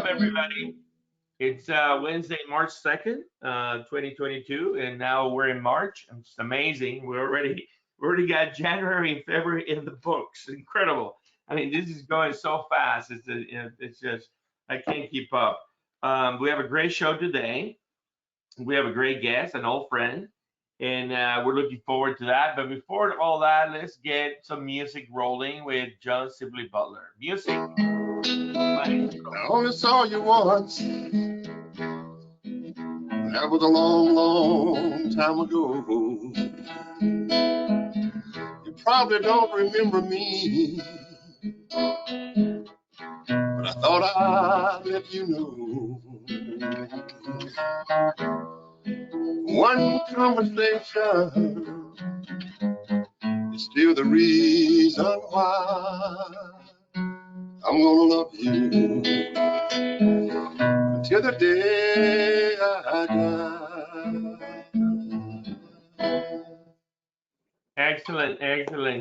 Welcome, everybody. It's Wednesday, March 2nd, 2022, and now we're in March. It's amazing. We already got January and February in the books. Incredible. I mean, this is going so fast. It's just I can't keep up. We have a great show today. We have a great guest, an old friend, and we're looking forward to that. But before all that, let's get some music rolling with John Sibley Butler. Music. I only saw you once. That was a long, long time ago. You probably don't remember me, but I thought I'd let you know. One conversation is still the reason why I'm gonna love you until the day I die. Excellent.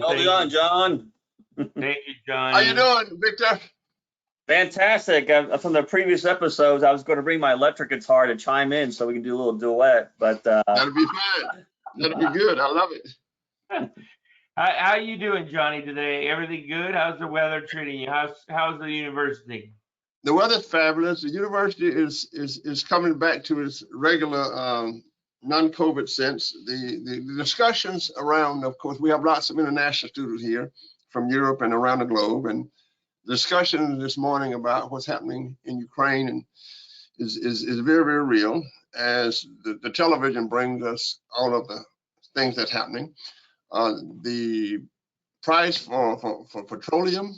Hold on, John. Thank you, John. How you doing, Victor? Fantastic. From the previous episodes, I was going to bring my electric guitar to chime in so we can do a little duet, but that'll be fine. That'll be good. I love it. How you doing, Johnny, today? Everything good? How's the weather treating you? How's the university? The weather's fabulous. The university is coming back to its regular non-COVID sense. The discussions around, of course, we have lots of international students here from Europe and around the globe, and the discussion this morning about what's happening in Ukraine and is very, very real, as the television brings us all of the things that's happening. The price for petroleum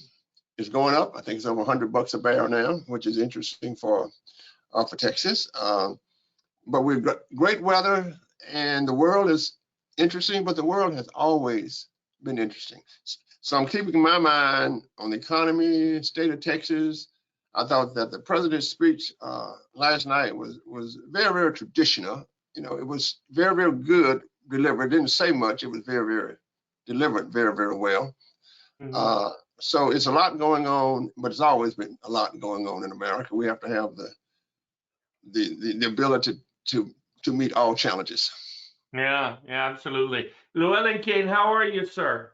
is going up. I think it's over $100 a barrel now, which is interesting for Texas. But we've got great weather, and the world is interesting, but the world has always been interesting. So I'm keeping my mind on the economy, state of Texas. I thought that the president's speech last night was very, very traditional. You know, it was very, very good delivered. It didn't say much. It was very, very delivered very, very well. Mm-hmm. So it's a lot going on, but it's always been a lot going on in America. We have to have the ability to meet all challenges. Yeah, absolutely. Llewelyn King, how are you, sir?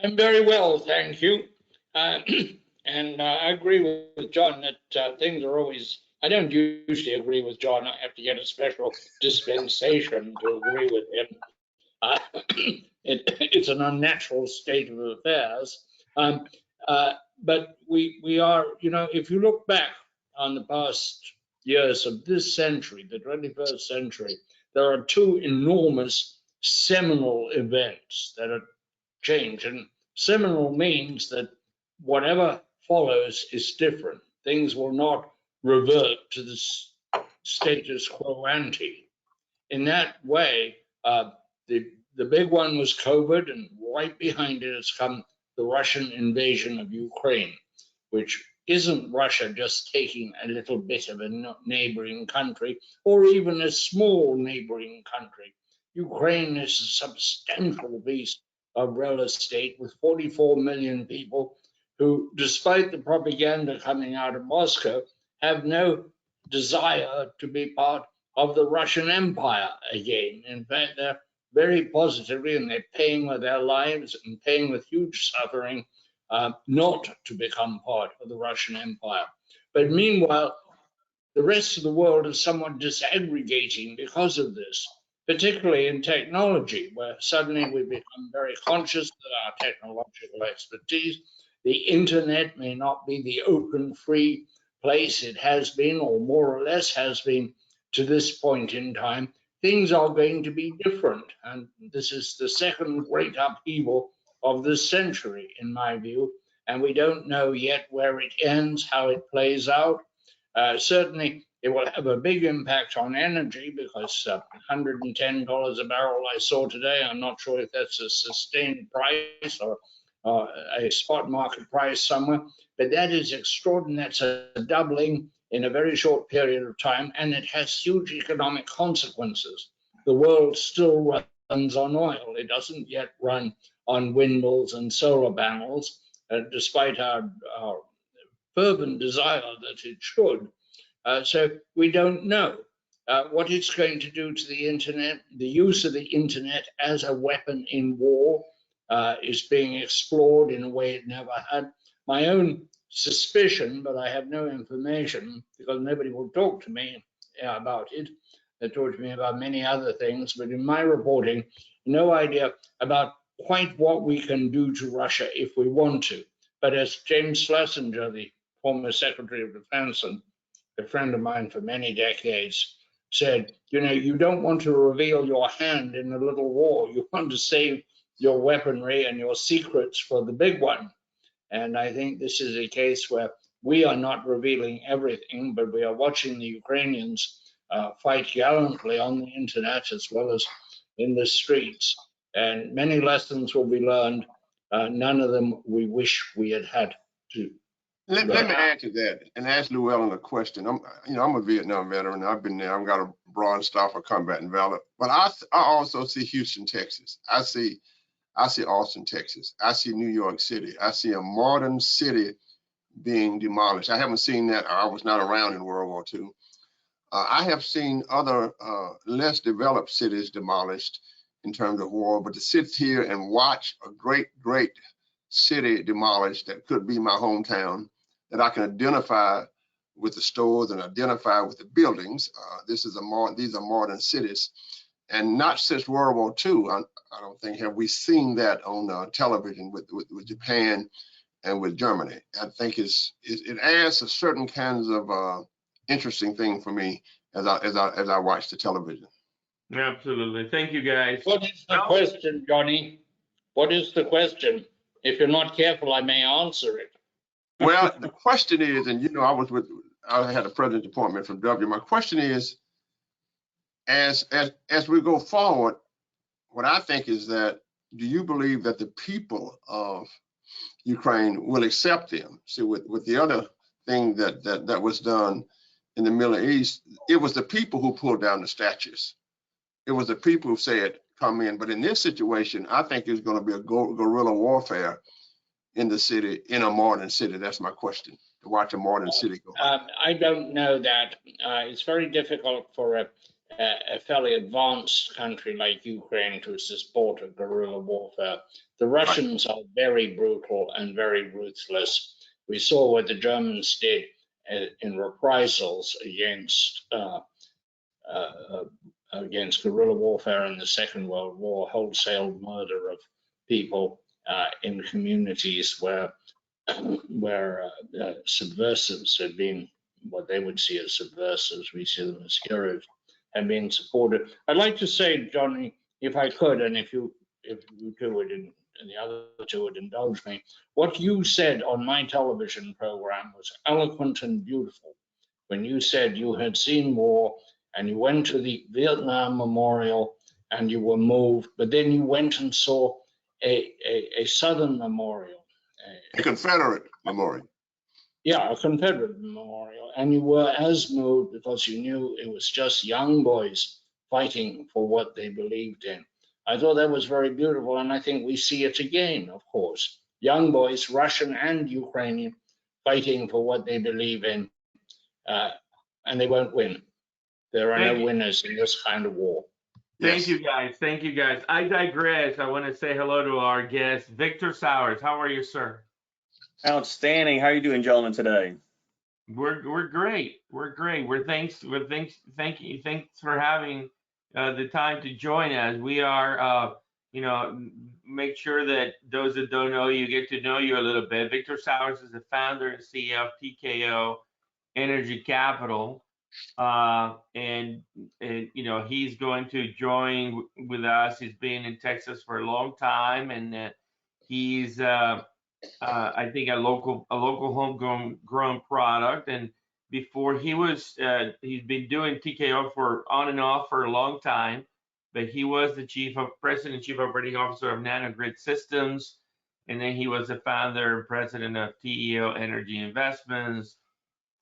I'm very well, thank you. And I agree with John that things are always, I don't usually agree with John. I have to get a special dispensation to agree with him. It's an unnatural state of affairs. But we are, you know, if you look back on the past years of this century, the 21st century, there are two enormous seminal events that are changed. And seminal means that whatever follows is different. Things will not revert to the status quo ante. In that way, the big one was COVID, and right behind it has come the Russian invasion of Ukraine, which isn't Russia just taking a little bit of a neighboring country or even a small neighboring country. Ukraine is a substantial piece of real estate with 44 million people who, despite the propaganda coming out of Moscow, have no desire to be part of the Russian Empire again. In fact, they're very positively, and they're paying with their lives and paying with huge suffering not to become part of the Russian Empire. But meanwhile, the rest of the world is somewhat disaggregating because of this, particularly in technology, where suddenly we become very conscious that our technological expertise, the internet may not be the open, free place it has been, or more or less has been to this point in time. Things are going to be different, and this is the second great upheaval of this century, in my view, and we don't know yet where it ends, how it plays out. Certainly, it will have a big impact on energy because $110 a barrel I saw today, I'm not sure if that's a sustained price or a spot market price somewhere, but that is extraordinary. That's a doubling in a very short period of time, and it has huge economic consequences. The world still runs on oil. It doesn't yet run on windmills and solar panels, despite our fervent desire that it should. So we don't know what it's going to do to the internet. The use of the internet as a weapon in war is being explored in a way it never had. My own suspicion, but I have no information because nobody will talk to me about it. They talk to me about many other things, but in my reporting, no idea about quite what we can do to Russia if we want to. But as James Schlesinger, the former Secretary of Defense and a friend of mine for many decades, said, you know, you don't want to reveal your hand in a little war. You want to save your weaponry and your secrets for the big one. And I think this is a case where we are not revealing everything, but we are watching the Ukrainians fight gallantly on the internet as well as in the streets. And many lessons will be learned. None of them we wish we had had to. Let me add to that and ask Llewelyn a question. I'm a Vietnam veteran. I've been there. I've got a Bronze Star for combat and valor. But I also see Houston, Texas. I see Austin, Texas. I see New York City. I see a modern city being demolished. I haven't seen that. I was not around in World War II. I have seen other less developed cities demolished in terms of war, but to sit here and watch a great city demolished that could be my hometown, that I can identify with the stores and identify with the buildings. These are modern cities, and not since World War II, I don't think have we seen that on television with Japan and with Germany. I think it adds a certain kinds of interesting thing for me as I watch the television. Absolutely. Thank you, guys. What is the question, Johnny? What is the question? If you're not careful, I may answer it. Well, the question is, and you know, I had a president's appointment from W. My question is, as we go forward, what I think is that, do you believe that the people of Ukraine will accept them? See, with the other thing that was done in the Middle East, it was the people who pulled down the statues. It was the people who said, come in. But in this situation, I think there's going to be a guerrilla warfare in the city, in a modern city. That's my question, to watch a modern city go. I don't know that. It's very difficult for a fairly advanced country like Ukraine to support a guerrilla warfare. The Russians are very brutal and very ruthless. We saw what the Germans did in reprisals against guerrilla warfare in the Second World War, wholesale murder of people in communities where subversives had been, what they would see as subversives, we see them as heroes, have been supported. I'd like to say, Johnny, if I could, and if you two would, and the other two would indulge me, what you said on my television program was eloquent and beautiful. When you said you had seen war and you went to the Vietnam Memorial and you were moved, but then you went and saw a Southern memorial. A Confederate memorial. Yeah, a Confederate memorial. And you were as moved because you knew it was just young boys fighting for what they believed in. I thought that was very beautiful, and I think we see it again, of course. Young boys, Russian and Ukrainian, fighting for what they believe in, and they won't win. There are no winners in this kind of war. Thank you, guys. Thank you, guys. I digress. I want to say hello to our guest, Victor Sauers. How are you, sir? Outstanding. How are you doing, gentlemen, today? We're great. We're great. Thanks for having the time to join us. We are, make sure that those that don't know you get to know you a little bit. Victor Sauers is the founder and CEO of TKO Energy Capital. And he's going to join with us. He's been in Texas for a long time, and he's I think a local homegrown product. And before he's been doing TKO for on and off for a long time, but he was the president and chief operating officer of Nanogrid Systems, and then he was the founder and president of TKO Energy Investments.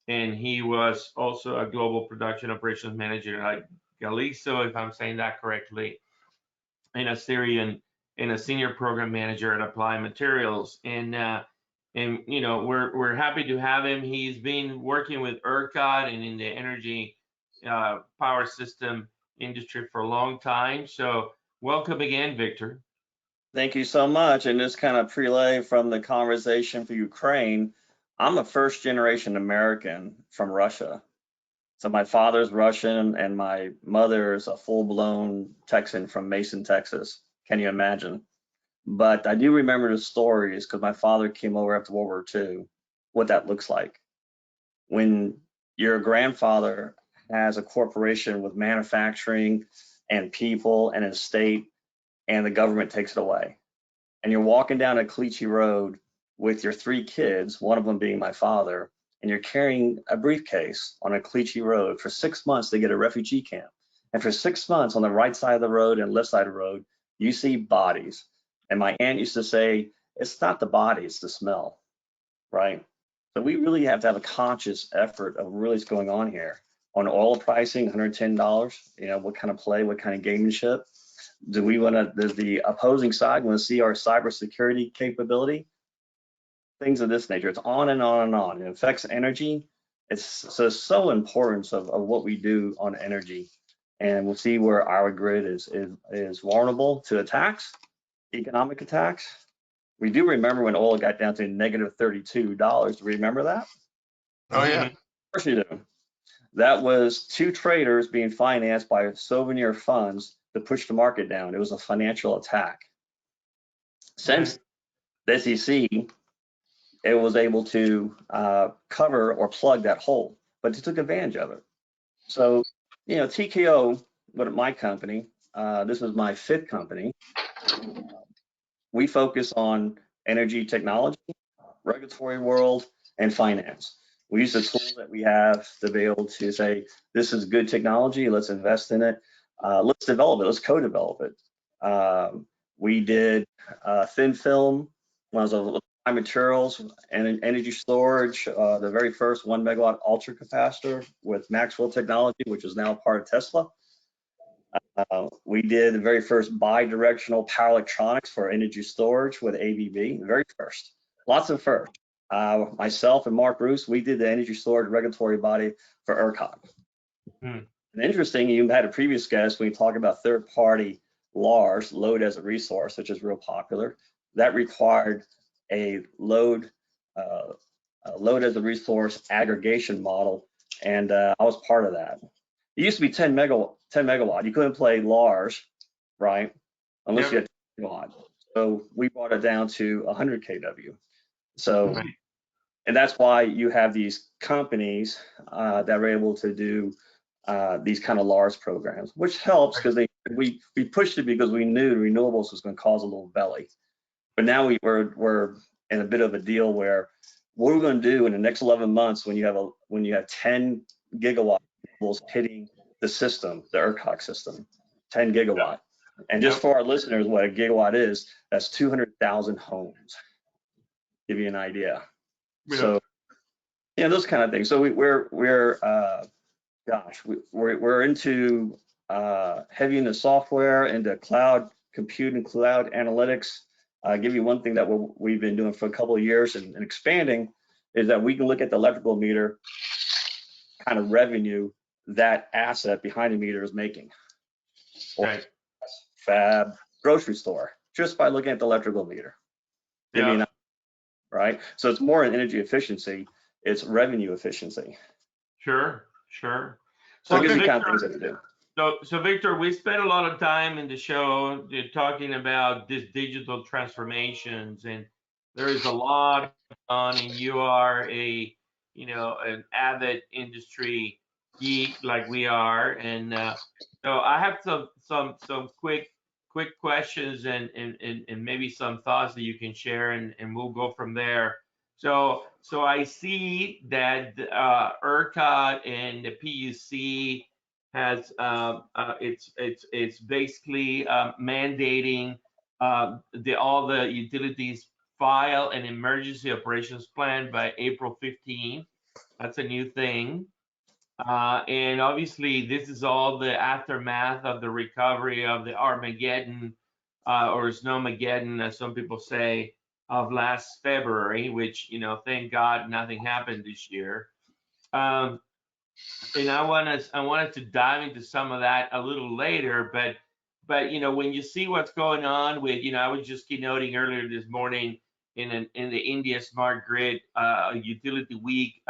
And he was also a global production operations manager at Galiso, if I'm saying that correctly, and a senior program manager at Applied Materials. And And we're happy to have him. He's been working with ERCOT and in the energy power system industry for a long time. So welcome again, Victor. Thank you so much. And just kind of prelay from the conversation for Ukraine, I'm a first generation American from Russia. So my father's Russian and my mother is a full-blown Texan from Mason, Texas. Can you imagine? But I do remember the stories because my father came over after World War II, what that looks like. When your grandfather has a corporation with manufacturing and people and an estate, and the government takes it away. And you're walking down a Clichy Road with your 3 kids, one of them being my father, and you're carrying a briefcase on a Clichy Road for 6 months to get a refugee camp. And for 6 months on the right side of the road and left side of the road, you see bodies. And my aunt used to say, it's not the body, it's the smell, right? So we really have to have a conscious effort of really what's going on here. On oil pricing, $110, what kind of play, what kind of gamemanship? Does the opposing side want to see our cybersecurity capability? Things of this nature. It's on and on and on. It affects energy. It's so important of what we do on energy. And we'll see where our grid is vulnerable to attacks, economic attacks. We do remember when oil got down to negative $32. Do you remember that? Oh, yeah. Of course you do. That was 2 traders being financed by souvenir funds to push the market down. It was a financial attack. Since the SEC, it was able to cover or plug that hole, but they took advantage of it. So, TKO, my company, this is my 5th company. We focus on energy technology, regulatory world, and finance. We use the tools that we have to be able to say, this is good technology, let's invest in it, let's develop it, let's co-develop it. We did thin film, one of the materials, and energy storage, the very first 1 megawatt ultra capacitor with Maxwell technology, which is now part of Tesla. We did the very first bi-directional power electronics for energy storage with ABB, the very first. Lots of firsts. Myself and Mark Bruce, we did the energy storage regulatory body for ERCOT. And interesting, you had a previous guest when you talk about third-party LARs, load as a resource, which is real popular. That required a load as a resource aggregation model, and I was part of that. It used to be 10 megawatt. You couldn't play LARs, right? Unless you had 10 megawatt. So we brought it down to 100 kW. So, and that's why you have these companies that are able to do these kind of LARS programs, which helps because we pushed it because we knew renewables was going to cause a little belly. But now we're in a bit of a deal where what we're going to do in the next 11 months when you have 10 gigawatt hitting the system, the ERCOT system, 10 gigawatt. And just for our listeners, what a gigawatt is, that's 200,000 homes. Give you an idea. So, those kind of things. So we're into heavy into software, into cloud computing, cloud analytics. I'll give you one thing that we've been doing for a couple of years and expanding is that we can look at the electrical meter kind of revenue that asset behind the meter is making. Or fab, grocery store, just by looking at the electrical meter. Right? So it's more in energy efficiency, it's revenue efficiency. Sure. So it gives you kind of things that to do. So Victor, we spent a lot of time in the show talking about these digital transformations, and there is a lot on, and you are an avid industry geek like we are, and so I have some quick questions and maybe some thoughts that you can share, and we'll go from there. So I see that ERCOT and the PUC has it's basically mandating all the utilities file an emergency operations plan by April 15th. That's a new thing. And obviously, this is all the aftermath of the recovery of the Armageddon or Snowmageddon, as some people say, of last February, which, you know, thank God nothing happened this year. And I wanted to dive into some of that a little later, but you know, when you see what's going on with, you know, I was just keynoting earlier this morning in the India Smart Grid Utility Week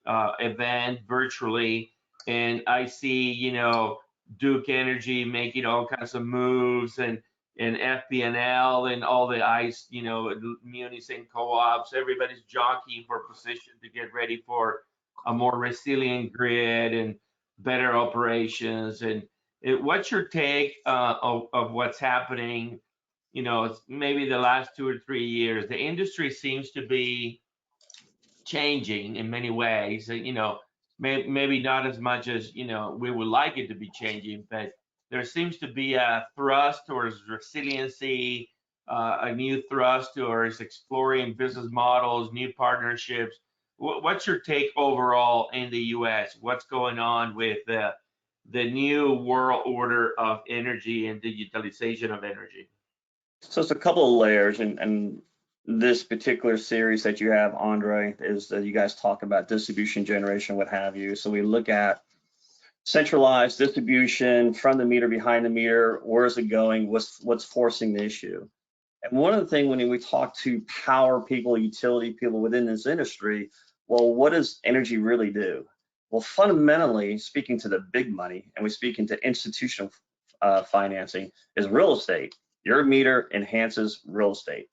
event virtually, and I see, you know, Duke Energy making all kinds of moves, and FPNL and all the ICE, you know, munis and co-ops, everybody's jockeying for position to get ready for a more resilient grid and better operations. And what's your take of what's happening? You know, maybe the last 2 or 3 years, the industry seems to be changing in many ways. You know, maybe not as much as, you know, we would like it to be changing, but there seems to be a thrust towards resiliency, a new thrust towards exploring business models, new partnerships. What's your take overall in the U.S.? What's going on with the new world order of energy and digitalization of energy? So it's a couple of layers, and this particular series that you have, Andre, is that you guys talk about distribution, generation, what have you. So we look at centralized distribution, from the meter, behind the meter, where is it going, what's forcing the issue. And one of the things when we talk to power people, utility people within this industry, well, what does energy really do? Well, fundamentally, speaking to the big money, and we speak into institutional financing, is real estate. Your meter enhances real estate.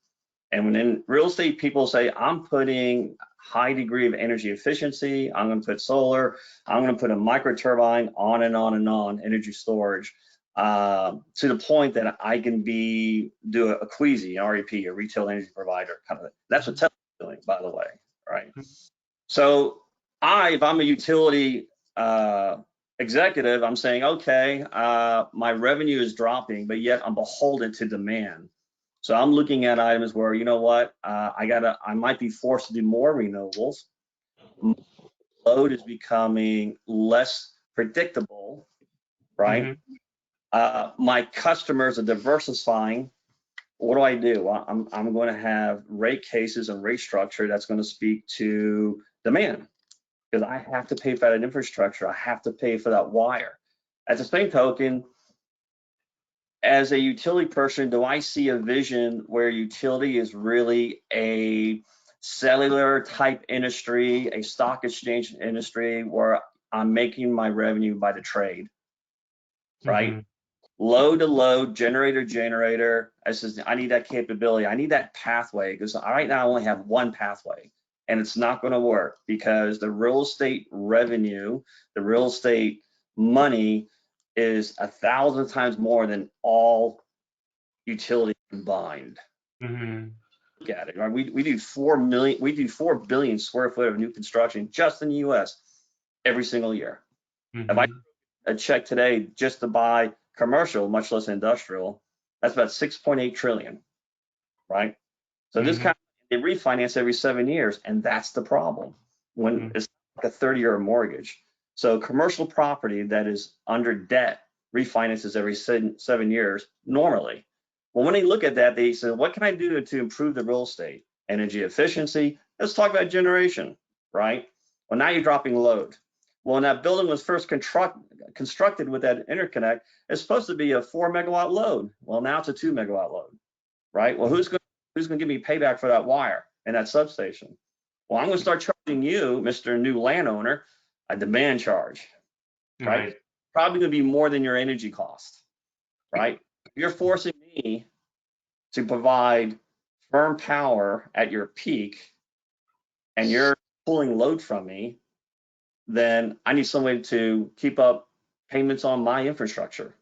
And when in real estate, people say, I'm putting high degree of energy efficiency, I'm going to put solar, I'm going to put a micro turbine, on and on and on, energy storage, to the point that I can do a QEESI, an REP, a retail energy provider, kind of. That's what Tesla's doing, by the way, right? So if I'm a utility executive, I'm saying, okay, my revenue is dropping, but yet I'm beholden to demand. So I'm looking at items where, you know what, I might be forced to do more renewables. Load is becoming less predictable, right? My customers are diversifying. What do? I'm going to have rate cases and rate structure that's going to speak to demand, because I have to pay for that infrastructure. I have to pay for that wire. At the same token, as a utility person, do I see a vision where utility is really a cellular type industry, a stock exchange industry where I'm making my revenue by the trade, right? Load to load, generator to generator. I need that capability. I need that pathway, because right now I only have one pathway, and it's not going to work because the real estate revenue, the real estate money is 1,000 times more than all utilities combined. Look at it. Right? We do 4 billion square foot of new construction just in the U.S. every single year. If I check today just to buy commercial, much less industrial, that's about 6.8 trillion, right? So this kind of, they refinance every 7 years, and that's the problem when it's like a 30-year mortgage. So commercial property that is under debt refinances every 7 years normally. Well, when they look at that, they say, what can I do to improve the real estate? Energy efficiency. Let's talk about generation, right? Well, now you're dropping load. Well, when that building was first constructed with that interconnect, it's supposed to be a 4 megawatt load. Well, now it's a 2 megawatt load, right? Well, who's going to give me payback for that wire and that substation? Well, I'm going to start charging you, Mr. New Landowner, a demand charge, right? Probably going to be more than your energy cost, right? You're forcing me to provide firm power at your peak, and you're pulling load from me, then I need some way to keep up payments on my infrastructure.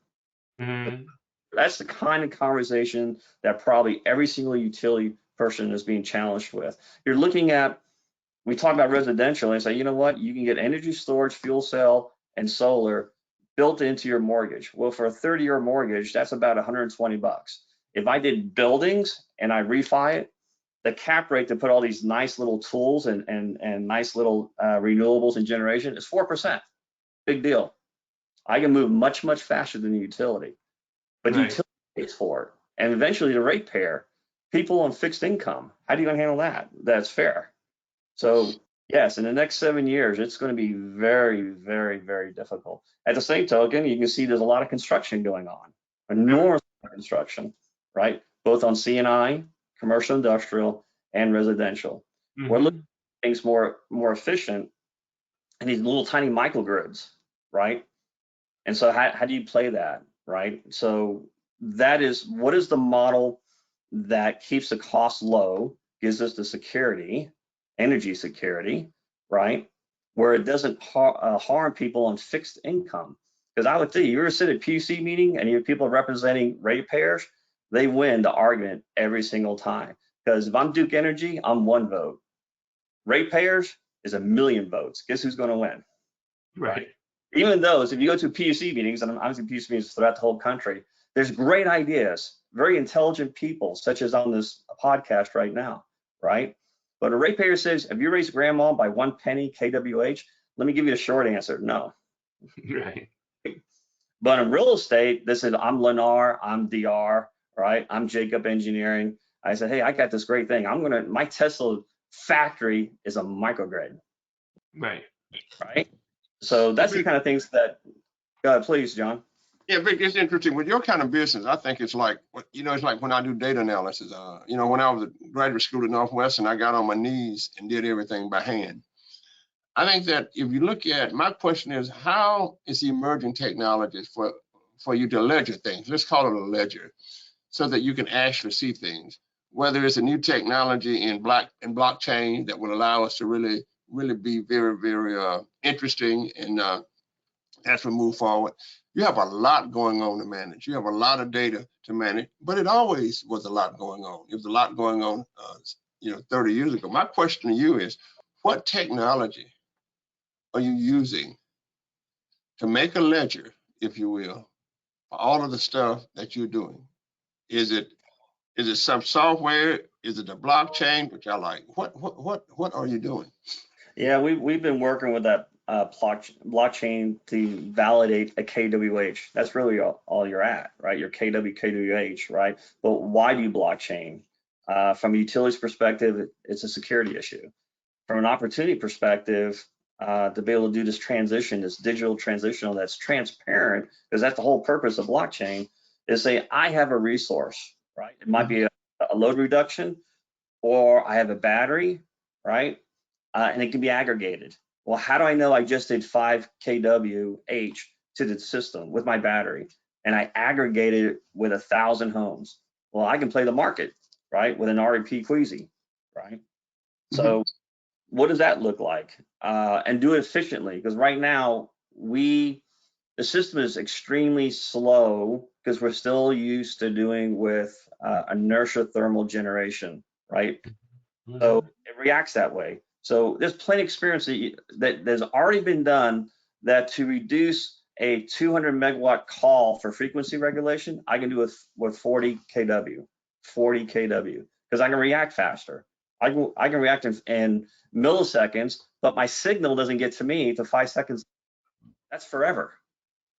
That's the kind of conversation that probably every single utility person is being challenged with. You're looking at, we talk about residential and say, you know what, you can get energy storage, fuel cell, and solar built into your mortgage. Well, for a 30-year mortgage, that's about $120. If I did buildings and I refi it, the cap rate to put all these nice little tools and nice little renewables and generation is 4%. Big deal. I can move much, much faster than the utility, but the utility pays for it. And eventually the ratepayer people on fixed income. How do you handle that? That's fair. So yes, in the next 7 years, it's going to be very, very, very difficult. At the same token, you can see there's a lot of construction going on, enormous construction, right? Both on C&I, commercial, industrial, and residential. We're looking at things more efficient in these little tiny microgrids, right? And so how do you play that, right? So that is, what is the model that keeps the cost low, gives us the security, energy security, right? Where it doesn't harm people on fixed income. Because I would think, you ever sit at a PUC meeting and you have people representing ratepayers, they win the argument every single time. Because if I'm Duke Energy, I'm 1 vote. Ratepayers is 1,000,000 votes. Guess who's going to win? Right. Even those, if you go to PUC meetings, and I'm in PUC meetings throughout the whole country, there's great ideas, very intelligent people, such as on this podcast right now, right? But a ratepayer says, have you raised grandma by 1 penny kWh? Let me give you a short answer, no. Right. But in real estate, this is, I'm Lennar, I'm DR, right? I'm Jacob Engineering. I said, hey, I got this great thing. My Tesla factory is a microgrid. Right. Right? So that's the kind of things that, please, John. Yeah, Vic, it's interesting. With your kind of business, I think it's like, it's like when I do data analysis. When I was at graduate school at Northwestern, I got on my knees and did everything by hand. I think that if you look at, my question is, how is the emerging technologies for you to ledger things? Let's call it a ledger, so that you can actually see things. Whether it's a new technology in blockchain that will allow us to really be very, very interesting and as we move forward. You have a lot going on to manage. You have a lot of data to manage, but it always was a lot going on. It was a lot going on, 30 years ago. My question to you is, what technology are you using to make a ledger, if you will, for all of the stuff that you're doing? Is it some software? Is it a blockchain, which I like? What are you doing? Yeah, we've been working with that blockchain to validate a kWh. That's really all you're at, right? Your kWh, right? But why do you blockchain? From a utilities perspective, it's a security issue. From an opportunity perspective, to be able to do this transition, this digital transition that's transparent, because that's the whole purpose of blockchain, is say, I have a resource, right? It might be a load reduction, or I have a battery, right? And it can be aggregated. Well, how do I know I just did 5 kWh to the system with my battery, and I aggregated it with 1,000 homes? Well, I can play the market, right, with an REP Queasy, right? So what does that look like? And do it efficiently, because right now the system is extremely slow because we're still used to doing with inertia thermal generation, right? So it reacts that way. So there's plenty of experience that has already been done that to reduce a 200 megawatt call for frequency regulation, I can do it with 40 kW, because I can react faster. I can react in milliseconds, but my signal doesn't get to me to 5 seconds. That's forever.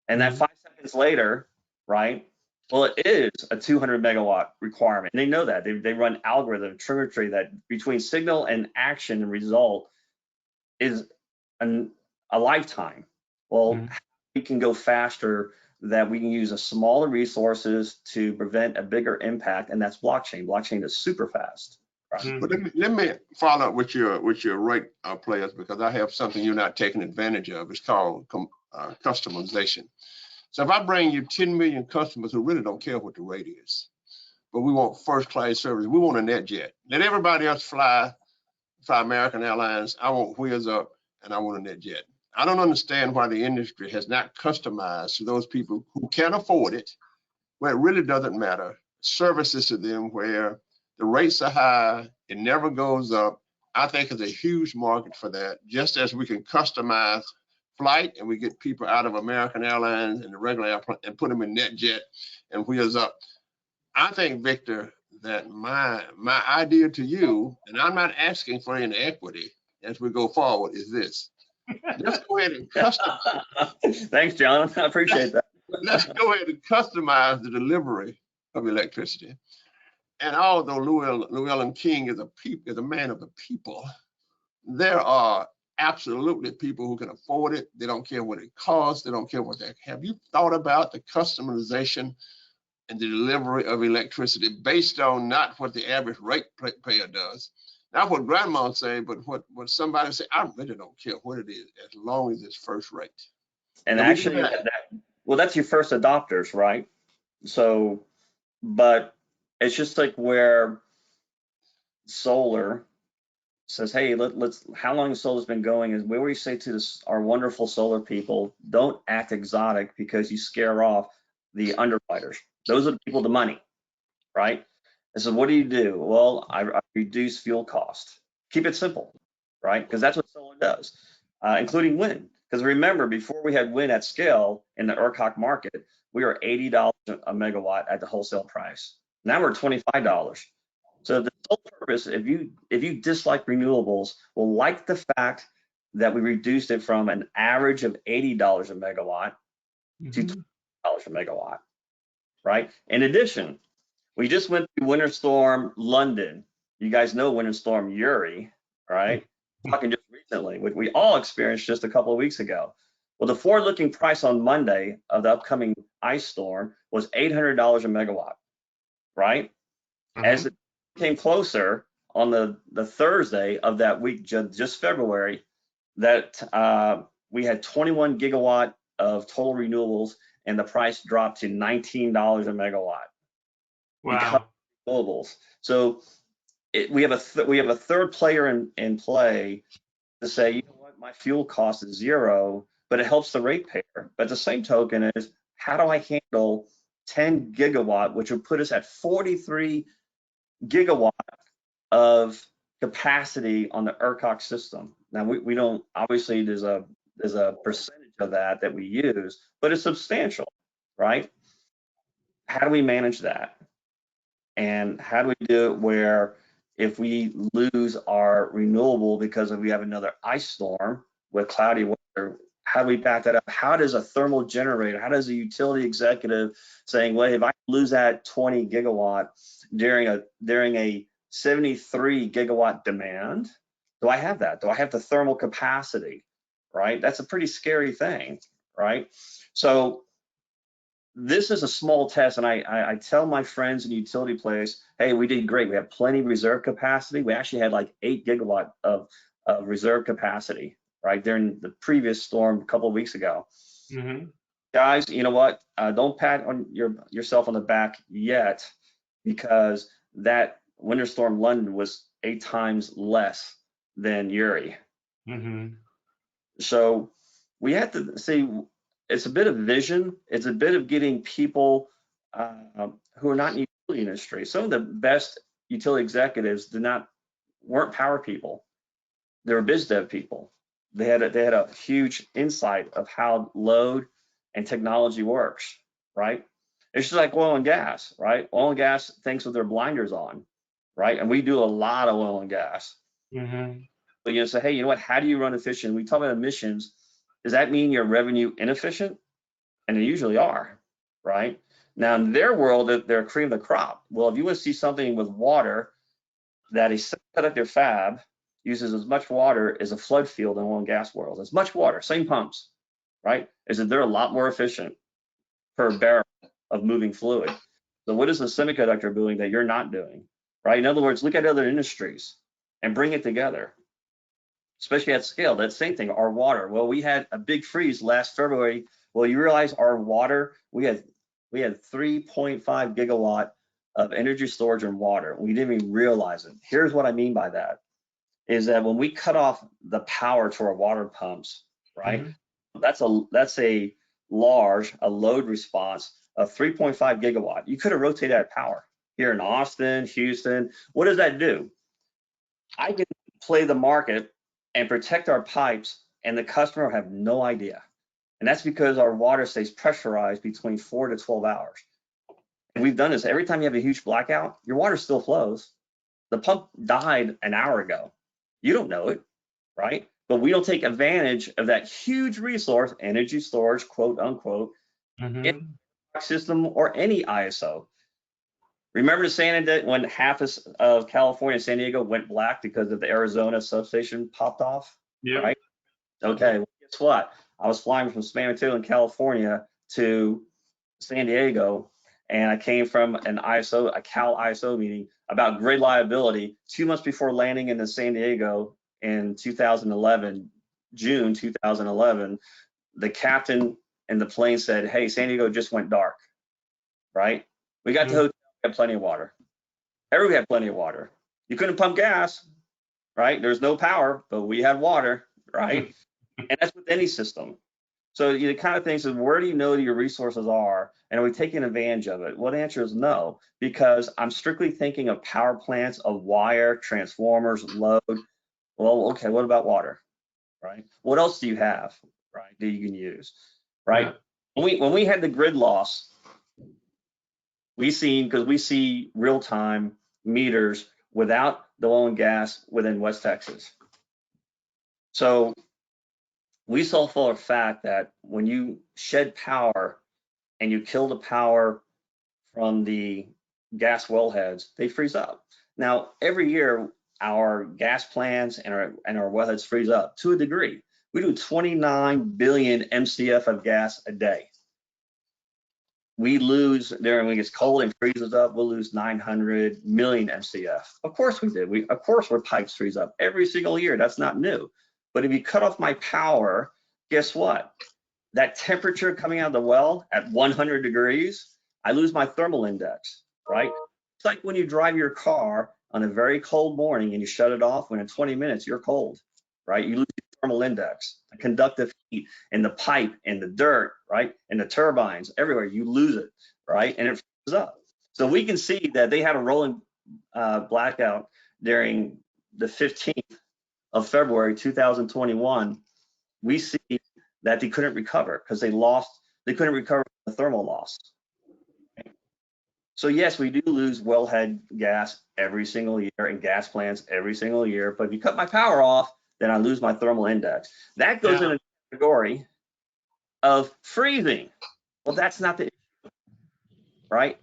And that 5 seconds later, right? Well, it is a 200 megawatt requirement. And they know that. They run algorithm trimetry that between signal and action and result is a lifetime. Well, we can go faster, that we can use a smaller resources to prevent a bigger impact, and that's blockchain. Blockchain is super fast. Right? But let me follow up with your rate players, because I have something you're not taking advantage of. It's called customization. So if I bring you 10 million customers who really don't care what the rate is, but we want first-class service, we want a net jet. Let everybody else fly American Airlines. I want wheels up, and I want a net jet. I don't understand why the industry has not customized to those people who can afford it, where it really doesn't matter, services to them where the rates are high, it never goes up. I think there's a huge market for that, just as we can customize flight and we get people out of American Airlines and the regular airplane and put them in NetJet and wheels up. I think, Victor, that my idea to you, and I'm not asking for any equity as we go forward, is this. Let's go ahead and customize. Thanks, John. I appreciate that. Let's go ahead and customize the delivery of electricity. And although Llewelyn King is a man of the people, there are absolutely people who can afford it. They don't care what it costs. They don't care what they have. You thought about the customization and the delivery of electricity based on not what the average ratepayer does, not what grandma say, but what somebody say. I really don't care what it is, as long as it's first rate. And actually, well, that's your first adopters, right? So, but it's just like where solar says, hey, let's how long solar's been going is where we say to our wonderful solar people, don't act exotic because you scare off the underwriters. Those are the people with the money, right? And so what do? Well, I reduce fuel cost. Keep it simple, right? Because that's what solar does, including wind. Because remember, before we had wind at scale in the ERCOT market, we were $80 a megawatt at the wholesale price. Now we're $25. So the sole purpose, if you dislike renewables, will like the fact that we reduced it from an average of $80 a megawatt to $20 a megawatt, right? In addition, we just went through Winter Storm London. You guys know Winter Storm Uri, right? Talking just recently, which we all experienced just a couple of weeks ago. Well, the forward-looking price on Monday of the upcoming ice storm was $800 a megawatt, right? As it came closer on the Thursday of that week, just February, that we had 21 gigawatt of total renewables, and the price dropped to $19 a megawatt. Wow. Renewables. So we have a third player in play to say, you know what, my fuel cost is zero, but it helps the ratepayer. But the same token is, how do I handle 10 gigawatt, which would put us at 43 gigawatt of capacity on the ERCOT system? Now we don't, obviously there's a percentage of that we use, but it's substantial, right? How do we manage that? And how do we do it where if we lose our renewable because we have another ice storm with cloudy weather, how do we back that up? How does a thermal generator, how does a utility executive saying, well, if I lose that 20 gigawatt during a 73 gigawatt demand, do I have that? Do I have the thermal capacity, right? That's a pretty scary thing, right? So this is a small test, and I tell my friends in utility players, hey, we did great. We have plenty of reserve capacity. We actually had like 8 gigawatt of reserve capacity, right, during the previous storm a couple of weeks ago. Guys, you know what? Don't pat on yourself on the back yet, because that Winter Storm London was 8 times less than Uri. So we have to see. It's a bit of vision. It's a bit of getting people who are not in the utility industry. Some of the best utility executives weren't power people. They were biz dev people. They had a huge insight of how load and technology works, right? It's just like oil and gas, right? Oil and gas thinks with their blinders on, right? And we do a lot of oil and gas. But you say, hey, you know what? How do you run efficient? We talk about emissions. Does that mean you're revenue inefficient? And they usually are, right? Now, in their world, they're cream of the crop. Well, if you want to see something with water, that a semiconductor fab uses as much water as a flood field in oil and gas world. As much water, same pumps, right? Is that they're a lot more efficient per barrel of moving fluid. So what is the semiconductor doing that you're not doing, right? In other words, look at other industries and bring it together, especially at scale. That same thing, our water. Well, we had a big freeze last February. Well, you realize our water, we had 3.5 gigawatt of energy storage and water. We didn't even realize it. Here's what I mean by that, is that when we cut off the power to our water pumps, right? That's a load response of 3.5 gigawatt. You could have rotated that power here in Austin, Houston. What does that do? I can play the market and protect our pipes, and the customer will have no idea. And that's because our water stays pressurized between 4 to 12 hours. And we've done this. Every time you have a huge blackout, your water still flows. The pump died an hour ago. You don't know it, right? But we don't take advantage of that huge resource, energy storage, quote unquote, in the system or any ISO. Remember when half of California and San Diego went black because of the Arizona substation popped off? Yep. Right? Okay, well, guess what? I was flying from San Mateo in California to San Diego, and I came from a Cal ISO meeting about grid liability 2 months before landing into San Diego in 2011, June 2011. The captain and the plane said, hey, San Diego just went dark, right? We got to the hotel, we had plenty of water. Everybody had plenty of water. You couldn't pump gas, right? There's no power, but we had water, right? And that's with any system. So the kind of things is, where do you know your resources are, and are we taking advantage of it? Well, the answer is no, because I'm strictly thinking of power plants, of wire, transformers, load. Well, okay, what about water, right? What else do you have, right, that you can use, right? Yeah. When we had the grid loss, we see real-time meters without the oil and gas within West Texas. So we saw for a fact that when you shed power and you kill the power from the gas wellheads, they freeze up. Now, every year, our gas plants and our wellheads freeze up to a degree. We do 29 billion MCF of gas a day. We lose, during when it gets cold and freezes up, we'll lose 900 million MCF. Of course we did. Of course our pipes freeze up every single year. That's not new. But if you cut off my power, guess what? That temperature coming out of the well at 100 degrees, I lose my thermal index, right? It's like when you drive your car on a very cold morning and you shut it off, when in 20 minutes you're cold, right? You lose your thermal index, the conductive heat in the pipe, in the dirt, right? In the turbines, everywhere, you lose it, right? And it freezes up. So we can see that they had a rolling blackout during the 15th of February 2021. We see that they couldn't recover because they couldn't recover the thermal loss. So yes, we do lose wellhead gas every single year and gas plants every single year, but if you cut my power off, then I lose my thermal index. That goes in a category of freezing. Well, that's not the issue, right?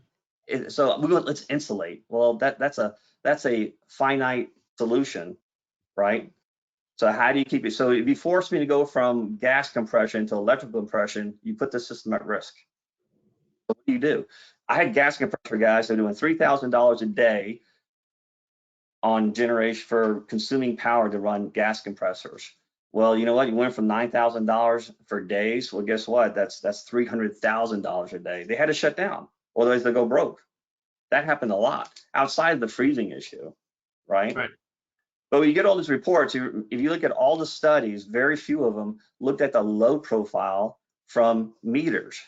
So let's insulate. Well, that's a finite solution, right? So how do you keep it? So if you force me to go from gas compression to electrical compression, you put the system at risk. So what do you do? I had gas compressor guys that are doing $3,000 a day on generation for consuming power to run gas compressors. Well, you know what? You went from $9,000 for days. Well, guess what? That's $300,000 a day. They had to shut down, otherwise they'll go broke. That happened a lot outside of the freezing issue, right? Right. But when you get all these reports, if you look at all the studies, very few of them looked at the load profile from meters,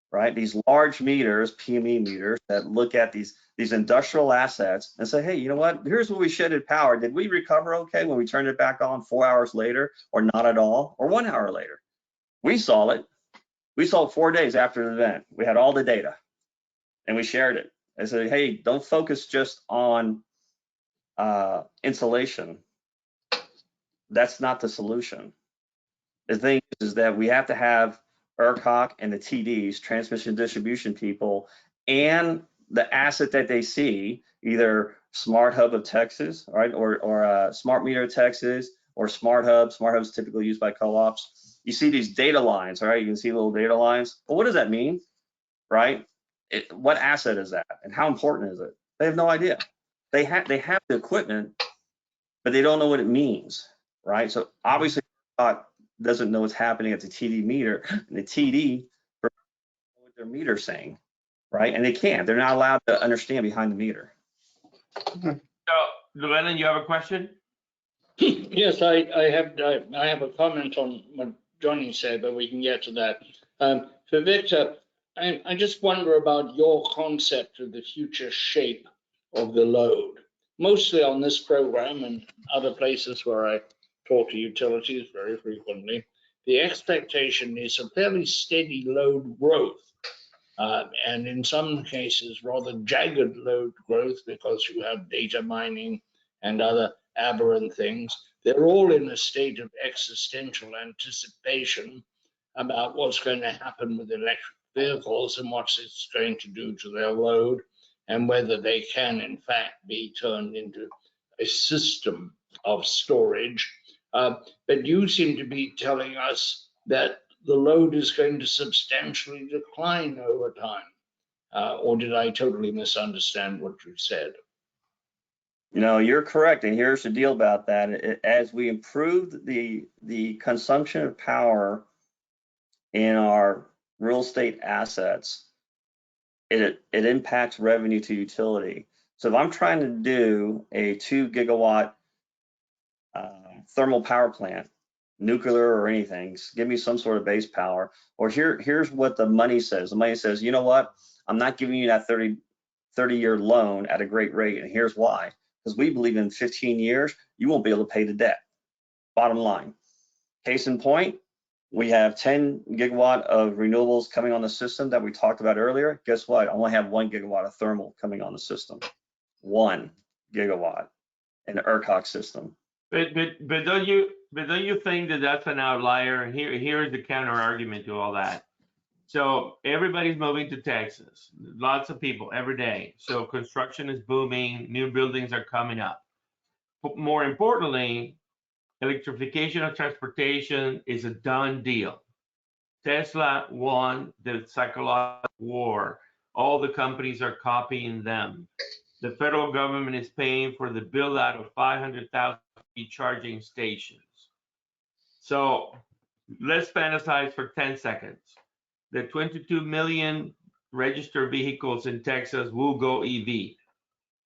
right? These large meters, PME meters, that look at these industrial assets and say, hey, you know what? Here's where we shedded power. Did we recover okay when we turned it back on 4 hours later, or not at all, or 1 hour later? We saw it. We saw it 4 days after the event. We had all the data, and we shared it. I said, hey, don't focus just on insulation. That's not the solution. The thing is that we have to have ERCOT and the TDs, transmission distribution people, and the asset that they see, either Smart Hub of Texas, right, or Smart Meter of Texas, or Smart Hub. Smart Hub is typically used by co-ops. You see these data lines, right? You can see little data lines. Well, what does that mean, right? What asset is that, and how important is it? They have no idea. They have the equipment, but they don't know what it means, right? So obviously, ERCOT doesn't know what's happening at the TD meter, and the TD what their meter's saying, right? And they can't. They're not allowed to understand behind the meter. So, Llewelyn, you have a question? Yes, I have a comment on what Johnny said, but we can get to that. For Victor, I just wonder about your concept of the future shape of the load. Mostly on this program and other places where I talk to utilities very frequently, the expectation is a fairly steady load growth, and in some cases rather jagged load growth because you have data mining and other aberrant things. They're all in a state of existential anticipation about what's going to happen with electric vehicles and what it's going to do to their load. and whether they can in fact be turned into a system of storage. But you seem to be telling us that the load is going to substantially decline over time. Or did I totally misunderstand what you said? No, you're correct. And here's the deal about that. As we improve the consumption of power in our real estate assets, it impacts revenue to utility. So if I'm trying to do a 2 gigawatt thermal power plant, nuclear or anything, give me some sort of base power, or here's what the money says. The money says, you know what? I'm not giving you that 30-year loan at a great rate, and here's why. Because we believe in 15 years, you won't be able to pay the debt. Bottom line. Case in point, we have 10 gigawatt of renewables coming on the system that we talked about earlier. Guess what? I only have 1 gigawatt of thermal coming on the system. 1 gigawatt in the ERCOT system. But don't you think that that's an outlier? And here is the counter argument to all that. So everybody's moving to Texas, lots of people every day. So construction is booming, new buildings are coming up. But more importantly, electrification of transportation is a done deal. Tesla won the psychological war. All the companies are copying them. The federal government is paying for the build out of 500,000 charging stations. So let's fantasize for 10 seconds. The 22 million registered vehicles in Texas will go EV.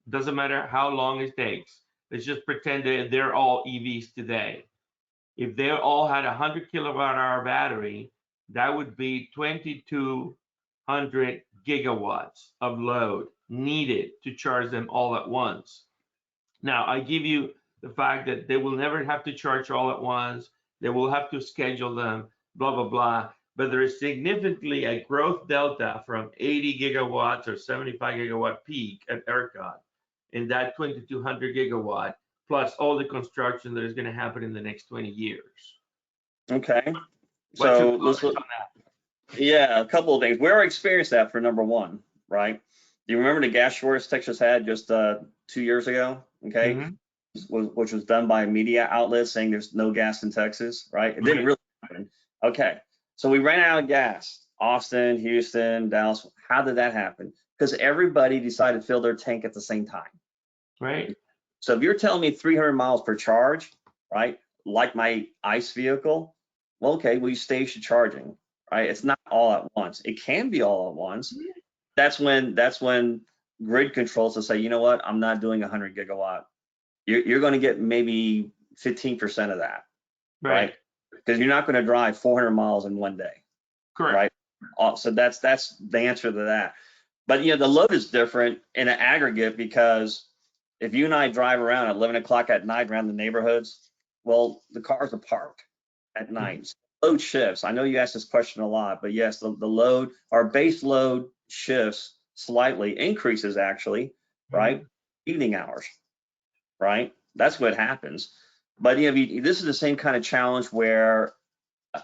Doesn't matter how long it takes. Let's just pretend that they're all EVs today. If they all had a 100 kilowatt hour battery, that would be 2,200 gigawatts of load needed to charge them all at once. Now, I give you the fact that they will never have to charge all at once. They will have to schedule them, blah, blah, blah. But there is significantly a growth delta from 80 gigawatts or 75 gigawatt peak at ERCOT in that 2,200 gigawatt, plus all the construction that is going to happen in the next 20 years. Okay. What's So your let's thoughts look. on that? Yeah, a couple of things. We already experienced that for number one, right? Do you remember the gas shortage Texas had just 2 years ago? Okay. Mhm. Which was done by a media outlet saying there's no gas in Texas, right? It didn't really happen. Okay. So we ran out of gas. Austin, Houston, Dallas. How did that happen? Because everybody decided to fill their tank at the same time. Right. So if you're telling me 300 miles per charge, right? Like my ICE vehicle, well, okay, well, you station charging, right? It's not all at once. It can be all at once. That's when grid controls will say, you know what? I'm not doing 100 gigawatt. You're going to get maybe 15% of that, right? Because you're not going to drive 400 miles in one day. Correct. Right. So that's the answer to that. But the load is different in an aggregate, because if you and I drive around at 11 o'clock at night around the neighborhoods, well, the cars are parked at night. So load shifts. I know you asked this question a lot, but yes, the load, our base load shifts slightly, increases actually, right? Evening hours, right? That's what happens. But this is the same kind of challenge where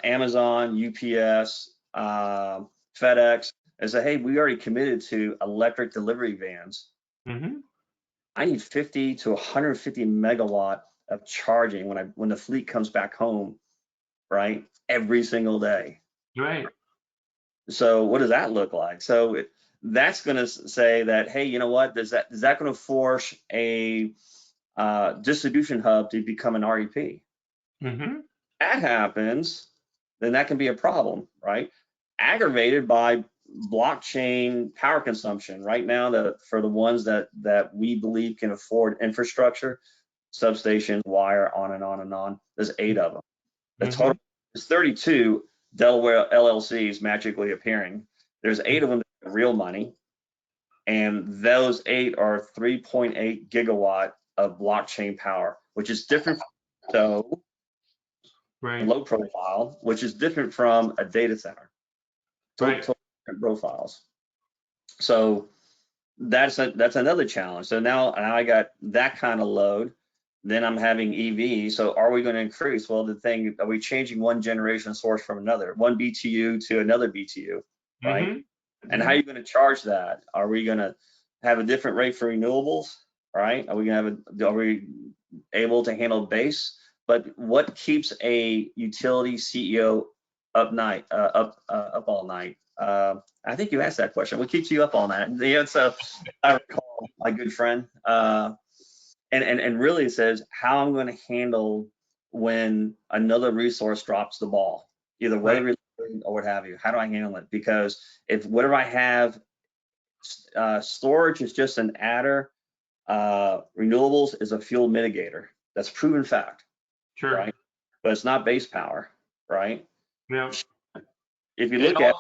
Amazon, UPS, FedEx, and say, hey, we already committed to electric delivery vans. I need 50 to 150 megawatt of charging when the fleet comes back home, right? Every single day. Right. So what does that look like? So that's going to say that, hey, you know what? Is that going to force a distribution hub to become an REP? That happens, then that can be a problem, right? Aggravated by blockchain power consumption. Right now, for the ones that we believe can afford infrastructure, substations, wire, on and on and on, there's 8 of them. The total is 32 Delaware LLCs magically appearing. There's 8 of them that have real money, and those 8 are 3.8 gigawatt of blockchain power, which is different from low profile, which is different from a data center. Total different profiles. So that's another challenge. So now I got that kind of load. Then I'm having EV. So are we going to increase? Well, are we changing one generation source from another, one BTU to another BTU, right? And how are you going to charge that? Are we going to have a different rate for renewables, right? Are we able to handle base? But what keeps a utility CEO up all night? I think you asked that question. What keeps you up all night? The answer, I recall my good friend, and really says how I'm going to handle when another resource drops the ball, either weather related or what have you. How do I handle it? Because if whatever I have, storage is just an adder, renewables is a fuel mitigator. That's proven fact. Sure. Right? But it's not base power, right? Yeah. If you look at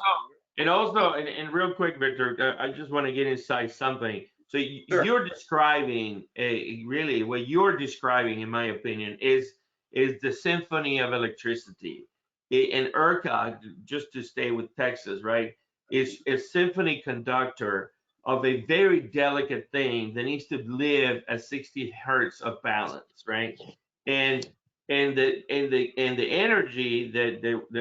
and real quick, Victor, I just want to get inside something. So Sure. You're describing really what you're describing, in my opinion, is the symphony of electricity. And ERCOT, just to stay with Texas, right, is a symphony conductor of a very delicate thing that needs to live at 60 hertz of balance, right? And the energy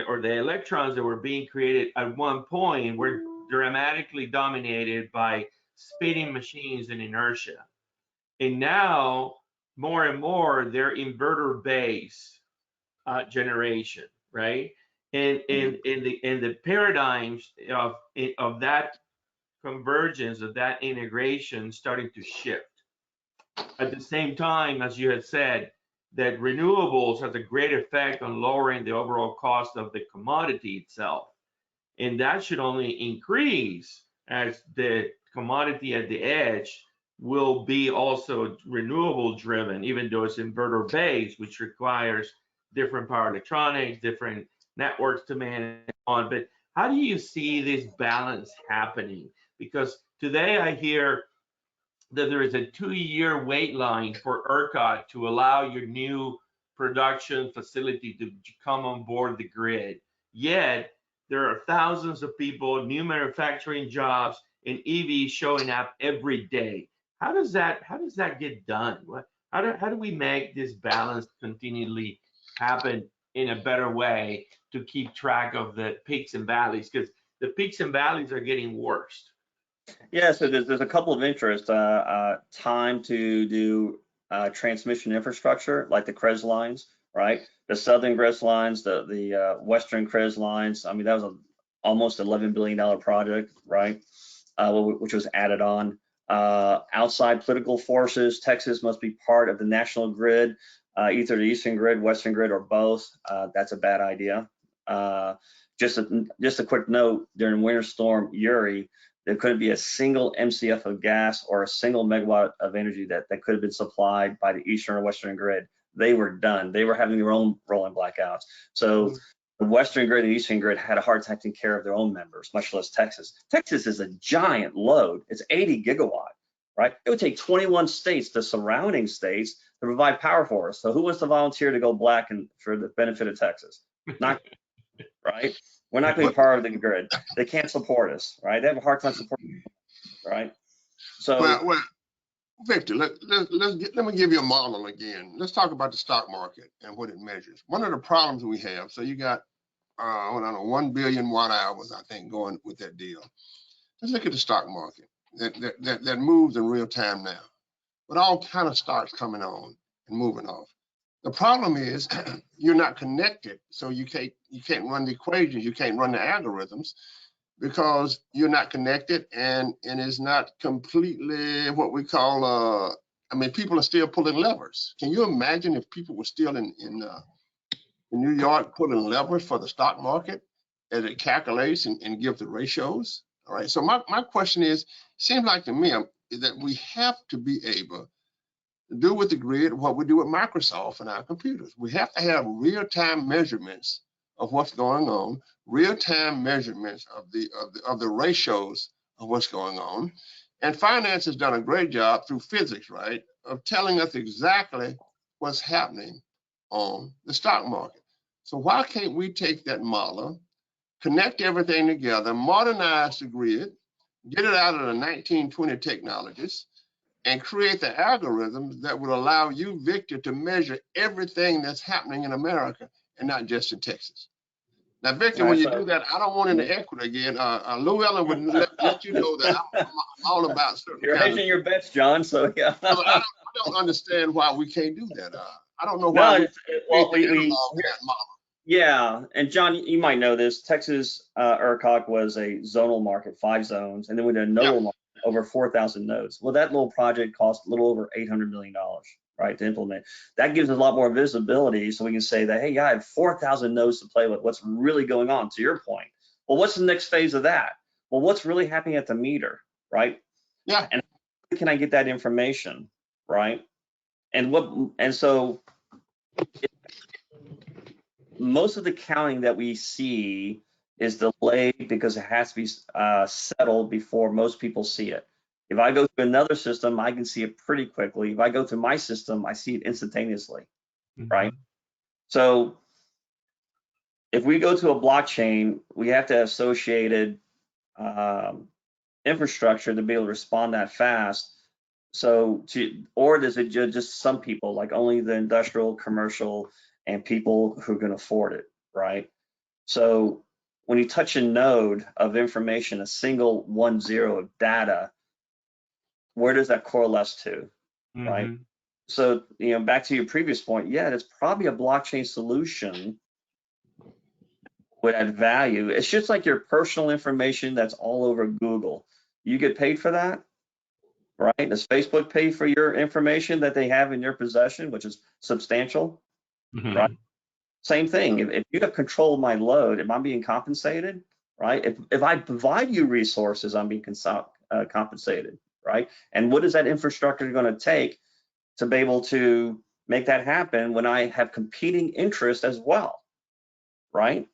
or the electrons that were being created at one point were dramatically dominated by spinning machines and inertia. And now more and more they're inverter based generation, right? And the paradigms of that convergence, of that integration starting to shift. At the same time, as you had said, that renewables has a great effect on lowering the overall cost of the commodity itself. And that should only increase as the commodity at the edge will be also renewable driven, even though it's inverter based, which requires different power electronics, different networks to manage on. But how do you see this balance happening? Because today I hear that there is a 2-year wait line for ERCOT to allow your new production facility to come on board the grid. Yet there are thousands of people, new manufacturing jobs, and EVs showing up every day. How does that get done? How do we make this balance continually happen in a better way to keep track of the peaks and valleys? Because the peaks and valleys are getting worse. Yeah, so there's a couple of interests. Time to do transmission infrastructure, like the CREZ lines, right? The Southern CREZ lines, the Western CREZ lines. I mean, that was almost $11 billion project, right? Which was added on. Outside political forces, Texas must be part of the national grid, either the Eastern grid, Western grid, or both. That's a bad idea. Just a quick note, during Winter Storm Uri, there couldn't be a single MCF of gas or a single megawatt of energy that could have been supplied by the Eastern or Western grid. They were done. They were having their own rolling blackouts. So the Western grid and Eastern grid had a hard time taking care of their own members, much less Texas. Texas is a giant load. It's 80 gigawatt, right? It would take 21 states, the surrounding states, to provide power for us. So who wants to volunteer to go black and for the benefit of Texas? Not right. We're not going to be part of the grid. They can't support us, right? They have a hard time supporting, right? So, well, Victor, let me give you a model again. Let's talk about the stock market and what it measures. One of the problems we have, so you got, I don't know, 1 billion watt hours, I think, going with that deal. Let's look at the stock market that moves in real time now, but all kind of starts coming on and moving off. The problem is you're not connected, so you can't run the equations, you can't run the algorithms because you're not connected, and it's not completely what we call. I mean, people are still pulling levers. Can you imagine if people were still in New York pulling levers for the stock market as it calculates and gives the ratios? All right. So my question is, seems like to me that we have to be able do with the grid what we do with Microsoft and our computers. We have to have real-time measurements of what's going on, real-time measurements of the ratios of what's going on. And finance has done a great job through physics, right, of telling us exactly what's happening on the stock market. So why can't we take that model, connect everything together, modernize the grid, get it out of the 1920 technologies, and create the algorithms that will allow you, Victor, to measure everything that's happening in America and not just in Texas? Now, Victor, All when right, you do that, I don't want any equity again. Llewelyn would let you know that I'm all about certain You're kinds of hedging your bets, John. So yeah. But I don't understand why we can't do that. I don't know No, why we well, create the analog in that model. yeah, and John, you might know this. Texas ERCOT was a zonal market, 5 zones, and then we did a nodal market, over 4,000 nodes. Well, that little project cost a little over $800 million, right, to implement. That gives us a lot more visibility, so we can say that, hey, yeah, I have 4,000 nodes to play with. What's really going on? To your point. Well, what's the next phase of that? Well, what's really happening at the meter, right? Yeah. And how can I get that information, right? And so most of the counting that we see is delayed because it has to be settled before most people see it. If I go through another system, I can see it pretty quickly. If I go through my system, I see it instantaneously, right? So if we go to a blockchain, we have to have associated infrastructure to be able to respond that fast. So or does it just some people, like only the industrial, commercial, and people who can afford it, right? So when you touch a node of information, a single 10 of data, where does that coalesce to, right? So, back to your previous point, yeah, it's probably a blockchain solution would add value. It's just like your personal information that's all over Google. You get paid for that, right? Does Facebook pay for your information that they have in your possession, which is substantial, right? Same thing. If you have control of my load, am I being compensated, right? If I provide you resources, I'm being compensated, right? And what is that infrastructure going to take to be able to make that happen when I have competing interests as well, right?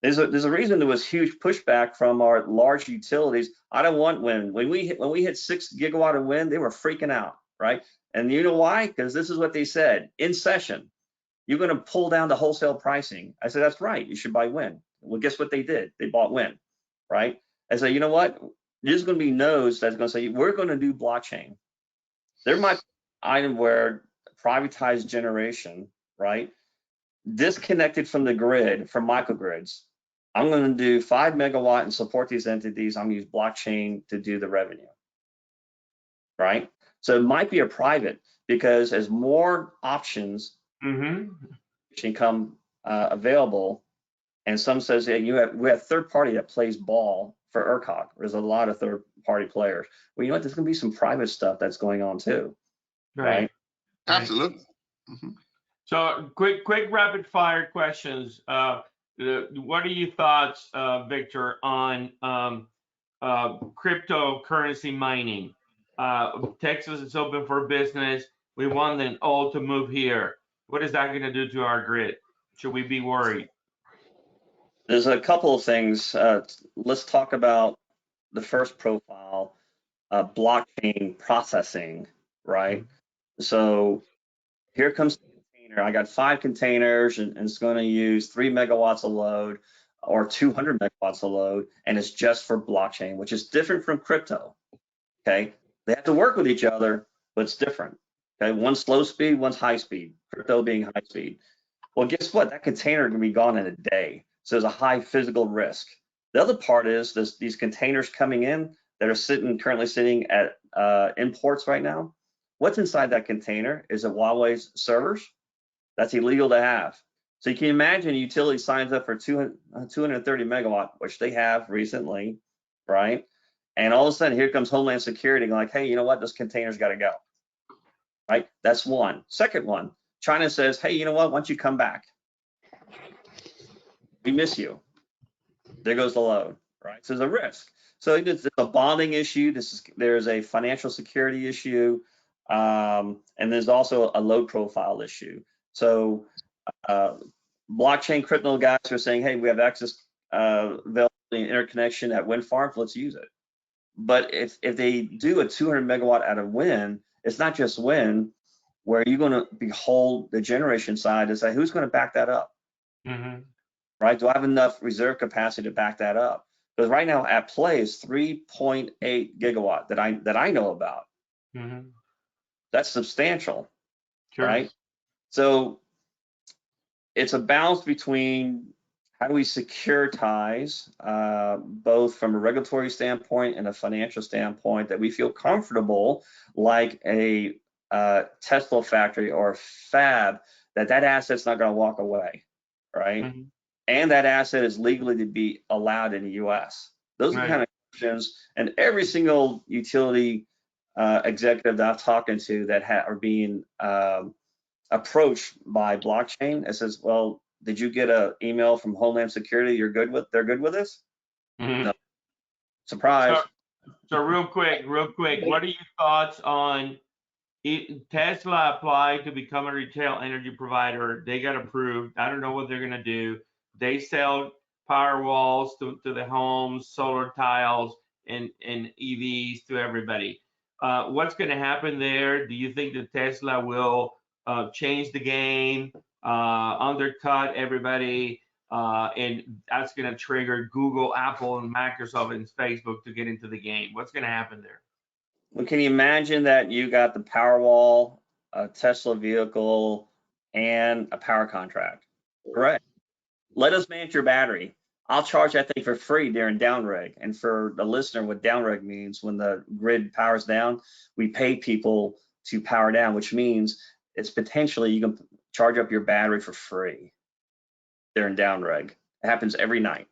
There's a reason there was huge pushback from our large utilities. I don't want wind. When we hit 6 gigawatt of wind, they were freaking out, right? And you know why? Because this is what they said in session. You're going to pull down the wholesale pricing. I said, that's right. You should buy wind. Well, guess what they did? They bought wind, right? I said, you know what? There's going to be nodes that's going to say, we're going to do blockchain. There might be an item where privatized generation, right? Disconnected from the grid, from microgrids. I'm going to do 5 megawatt and support these entities. I'm going to use blockchain to do the revenue, right? So it might be a private, because as more options become available, and some says, hey, we have third party that plays ball for ERCOT. There's a lot of third party players. Well, you know what? There's going to be some private stuff that's going on too, right? Absolutely. So quick rapid fire questions. What are your thoughts, Victor, on cryptocurrency mining? Texas is open for business. We want them all to move here. What is that going to do to our grid? Should we be worried? There's a couple of things. Let's talk about the first profile, blockchain processing, right? So here comes the container. I got 5 containers, and it's going to use 3 megawatts of load or 200 megawatts of load, and it's just for blockchain, which is different from crypto, okay? They have to work with each other, but it's different, okay? One's slow speed, one's high speed, crypto being high speed. Well, guess what? That container can be gone in a day. So there's a high physical risk. The other part is these containers coming in that are currently sitting at imports right now. What's inside that container? Is it Huawei's servers? That's illegal to have. So you can imagine a utility signs up for 230 megawatt, which they have recently, right? And all of a sudden, here comes Homeland Security like, hey, you know what? This container's got to go, right? That's one. Second one, China says, hey, you know what? Why don't you come back? We miss you. There goes the load, right? So there's a risk. So it's a bonding issue. There's a financial security issue, and there's also a load profile issue. So blockchain crypto guys are saying, hey, we have access availability and interconnection at wind farms. Let's use it. But if they do a 200 megawatt out of wind, it's not just wind, where you're going to behold the generation side and say, who's going to back that up? Right? Do I have enough reserve capacity to back that up? Because right now at play is 3.8 gigawatt that I know about. That's substantial, right? So it's a balance between how do we securitize both from a regulatory standpoint and a financial standpoint that we feel comfortable, like a Tesla factory or a fab, that asset's not going to walk away, right? Mm-hmm. And that asset is legally to be allowed in the U.S. Those are the kind of questions, and every single utility executive that I'm talking to that are being approached by blockchain, it says, well, did you get an email from Homeland Security? They're good with this? Mm-hmm. No. Surprise. So real quick, what are your thoughts on Tesla applied to become a retail energy provider? They got approved. I don't know what they're gonna do. They sell power walls to the homes, solar tiles, and EVs to everybody. What's gonna happen there? Do you think that Tesla will change the game, undercut everybody, and that's going to trigger Google, Apple, and Microsoft and Facebook to get into the game? What's going to happen there? Well, can you imagine that you got the Powerwall, a Tesla vehicle, and a power contract? Correct. Let us manage your battery. I'll charge that thing for free during downreg. And for the listener, what downreg means, when the grid powers down, we pay people to power down, which means it's potentially you can charge up your battery for free during downreg. It happens every night.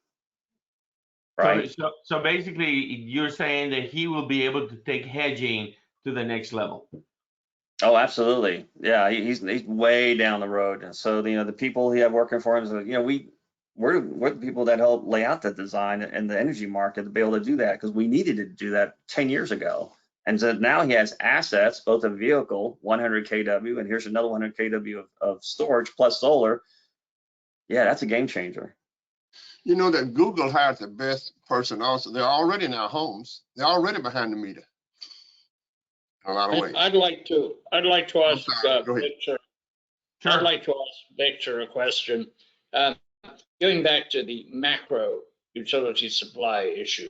Right. So basically, you're saying that he will be able to take hedging to the next level. Oh, absolutely. Yeah, he's way down the road. And so the people he have working for him, we're the people that help lay out the design and the energy market to be able to do that, because we needed to do that 10 years ago. And so now he has assets, both a vehicle, 100 kW, and here's another 100 kW of storage plus solar. Yeah, that's a game changer. You know that Google hired the best person also. They're already in our homes. They're already behind the meter. In a lot of ways. I'd like to ask Victor. Sure. I'd like to ask Victor a question. Going back to the macro utility supply issue,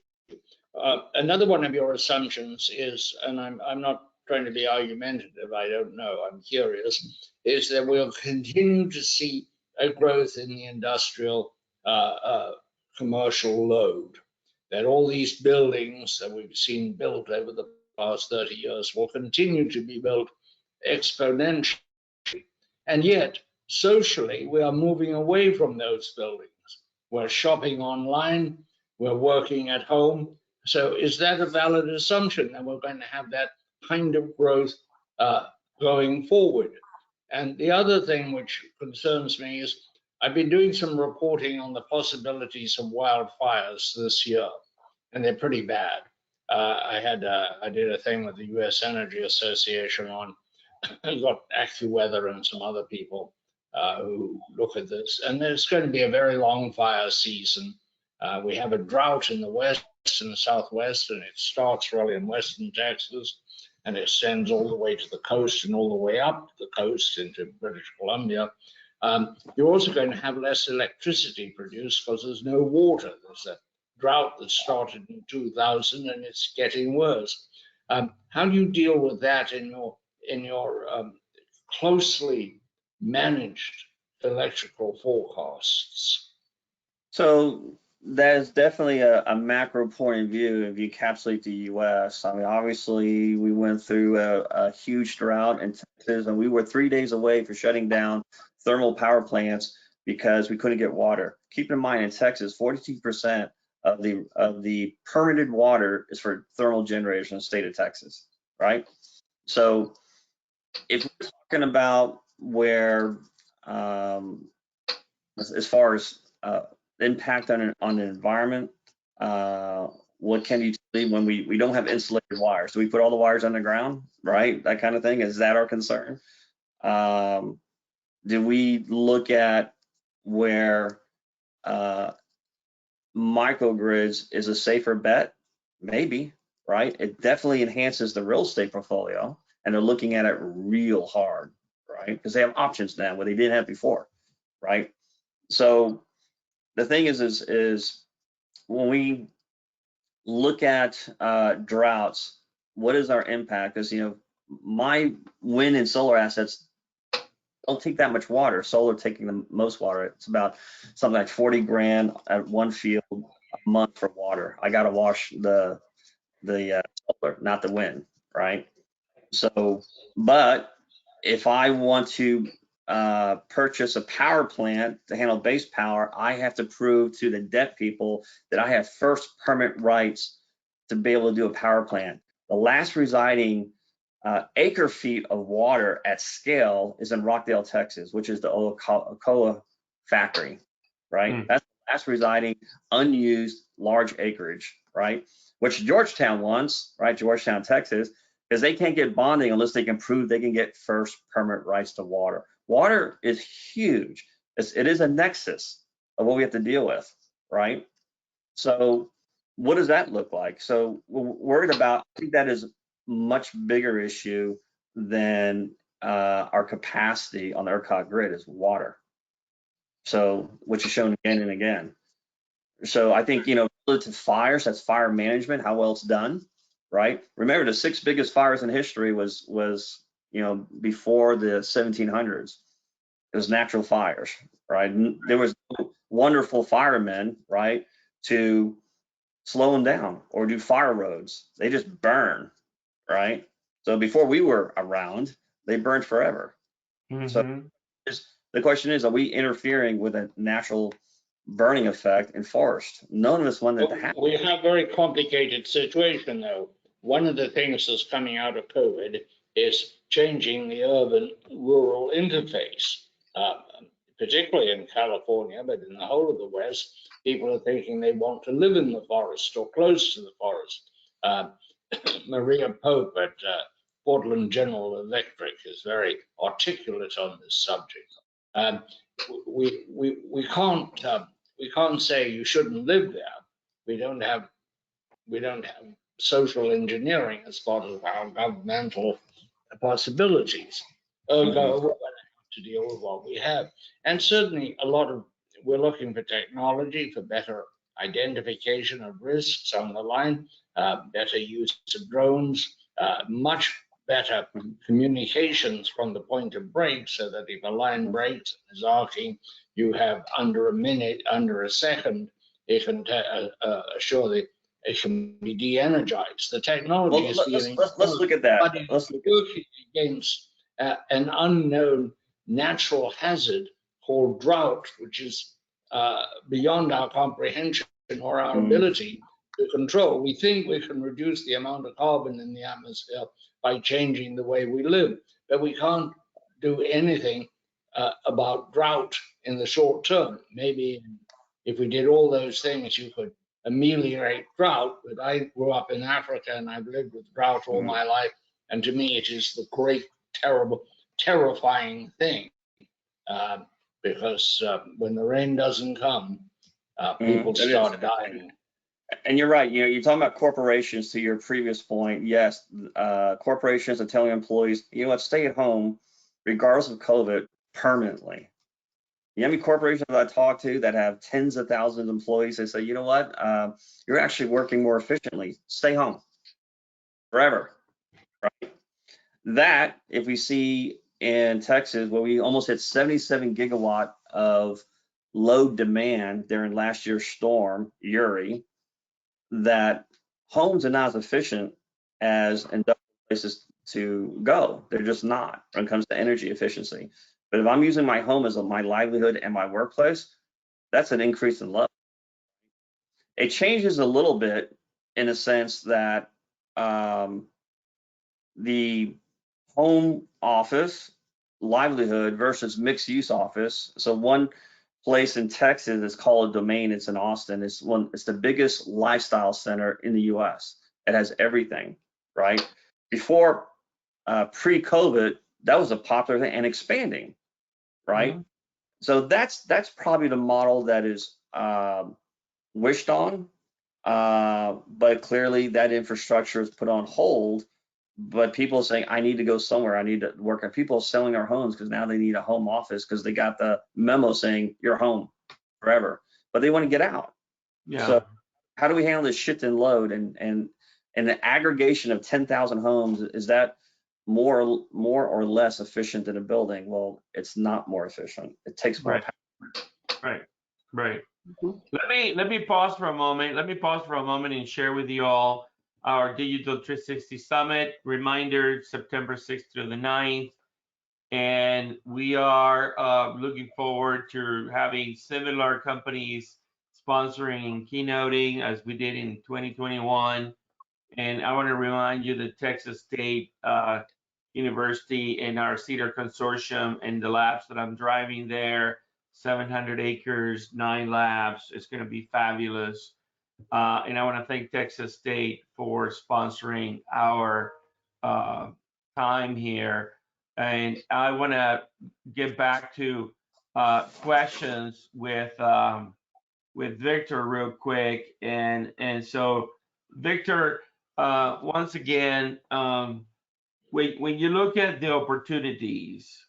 another one of your assumptions is, and I'm not trying to be argumentative, I don't know, I'm curious, is that we'll continue to see a growth in the industrial commercial load, that all these buildings that we've seen built over the past 30 years will continue to be built exponentially. And yet, socially, we are moving away from those buildings. We're shopping online, we're working at home. So is that a valid assumption that we're going to have that kind of growth going forward? And the other thing which concerns me is I've been doing some reporting on the possibilities of wildfires this year, and they're pretty bad. I did a thing with the U.S. Energy Association on, I got AccuWeather and some other people who look at this, and there's going to be a very long fire season. We have a drought in the west and the southwest, and it starts really in western Texas, and it extends all the way to the coast and all the way up the coast into British Columbia. You're also going to have less electricity produced because there's no water. There's a drought that started in 2000 and it's getting worse. How do you deal with that in your closely managed electrical forecasts? So there's definitely a macro point of view if you encapsulate the U.S. I mean, obviously, we went through a huge drought in Texas, and we were 3 days away from shutting down thermal power plants because we couldn't get water. Keep in mind, in Texas, 42% of the permitted water is for thermal generation in the state of Texas, right? So if we're talking about where, as far as impact on the environment, what can you see when we don't have insulated wires? Do we put all the wires underground, right? That kind of thing. Is that our concern? Do we look at where microgrids is a safer bet? Maybe, right? It definitely enhances the real estate portfolio, and they're looking at it real hard, right? Because they have options now where they didn't have before, right? So the thing is when we look at droughts, what is our impact? Because my wind and solar assets don't take that much water. Solar taking the most water. It's about something like 40 grand at one field a month for water. I got to wash the solar, not the wind, right? So, but if I want to purchase a power plant to handle base power, I have to prove to the debt people that I have first permit rights to be able to do a power plant. The last residing acre feet of water at scale is in Rockdale, Texas, which is the Alcoa factory, right? That's the last residing unused large acreage, right? Which Georgetown wants, right? Georgetown, Texas, because they can't get bonding unless they can prove they can get first permit rights to water. Water is huge. It is a nexus of what we have to deal with, right? So what does that look like? So we're worried about, I think that is a much bigger issue than our capacity on the ERCOT grid is water. So, which is shown again and again. So I think, relative to fires, that's fire management, how well it's done, right? Remember, the 6 biggest fires in history was before the 1700s. It was natural fires, right? And there was no wonderful firemen, right, to slow them down or do fire roads. They just burn, right? So before we were around, they burned forever. So the question is, are we interfering with a natural burning effect in forest? None of us want that to happen. We have a very complicated situation, though. One of the things that's coming out of COVID is changing the urban-rural interface, particularly in California, but in the whole of the West, people are thinking they want to live in the forest or close to the forest. Maria Pope at Portland General Electric is very articulate on this subject. We can't say you shouldn't live there. We don't have social engineering as part of our governmental possibilities. We're going to have to deal with what we have, and certainly we're looking for technology for better identification of risks on the line, better use of drones, much better communications from the point of break, so that if a line breaks and is arcing, you have under a minute, under a second, it can assure that it can be de-energized. The technology is being let's look at that. but it's working against an unknown natural hazard called drought, which is beyond our comprehension or our ability to control. We think we can reduce the amount of carbon in the atmosphere by changing the way we live, but we can't do anything about drought in the short term. Maybe if we did all those things, you could ameliorate drought, but I grew up in Africa and I've lived with drought all my life, and to me it is the great, terrifying thing, because when the rain doesn't come, people start dying. And you're right. You're talking about corporations. To your previous point, yes, corporations are telling employees, stay at home, regardless of COVID, permanently. You know how many corporations I talk to that have tens of thousands of employees? They say, you know what? You're actually working more efficiently. Stay home forever, right? That, if we see in Texas, where we almost hit 77 gigawatt of load demand during last year's storm, Uri, that homes are not as efficient as industrial places to go. They're just not when it comes to energy efficiency. But if I'm using my home as my livelihood and my workplace, that's an increase in load. It changes a little bit in a sense that the home office livelihood versus mixed use office. So one place in Texas is called a Domain. It's in Austin. It's the biggest lifestyle center in the US. It has everything, right? Before pre-COVID, that was a popular thing and expanding, right? So that's probably the model that is wished on, but clearly that infrastructure is put on hold. But people are saying, I need to go somewhere, I need to work. And people are selling their homes because now they need a home office because they got the memo saying you're home forever, but they want to get out. Yeah. So how do we handle this shift in load and the aggregation of 10,000 homes? Is that more or less efficient than a building. Well, it's not more efficient. It takes more power. Right. Let me pause for a moment. And share with you all our Digital 360 Summit. Reminder, September 6th through the 9th. And we are looking forward to having similar companies sponsoring and keynoting as we did in 2021. And I want to remind you that Texas State University and our CIEDAR Consortium and the labs that I'm driving there, 700 acres, 9 labs. It's going to be fabulous. And I want to thank Texas State for sponsoring our time here. And I want to get back to questions with Victor real quick. And so, Victor, once again, when you look at the opportunities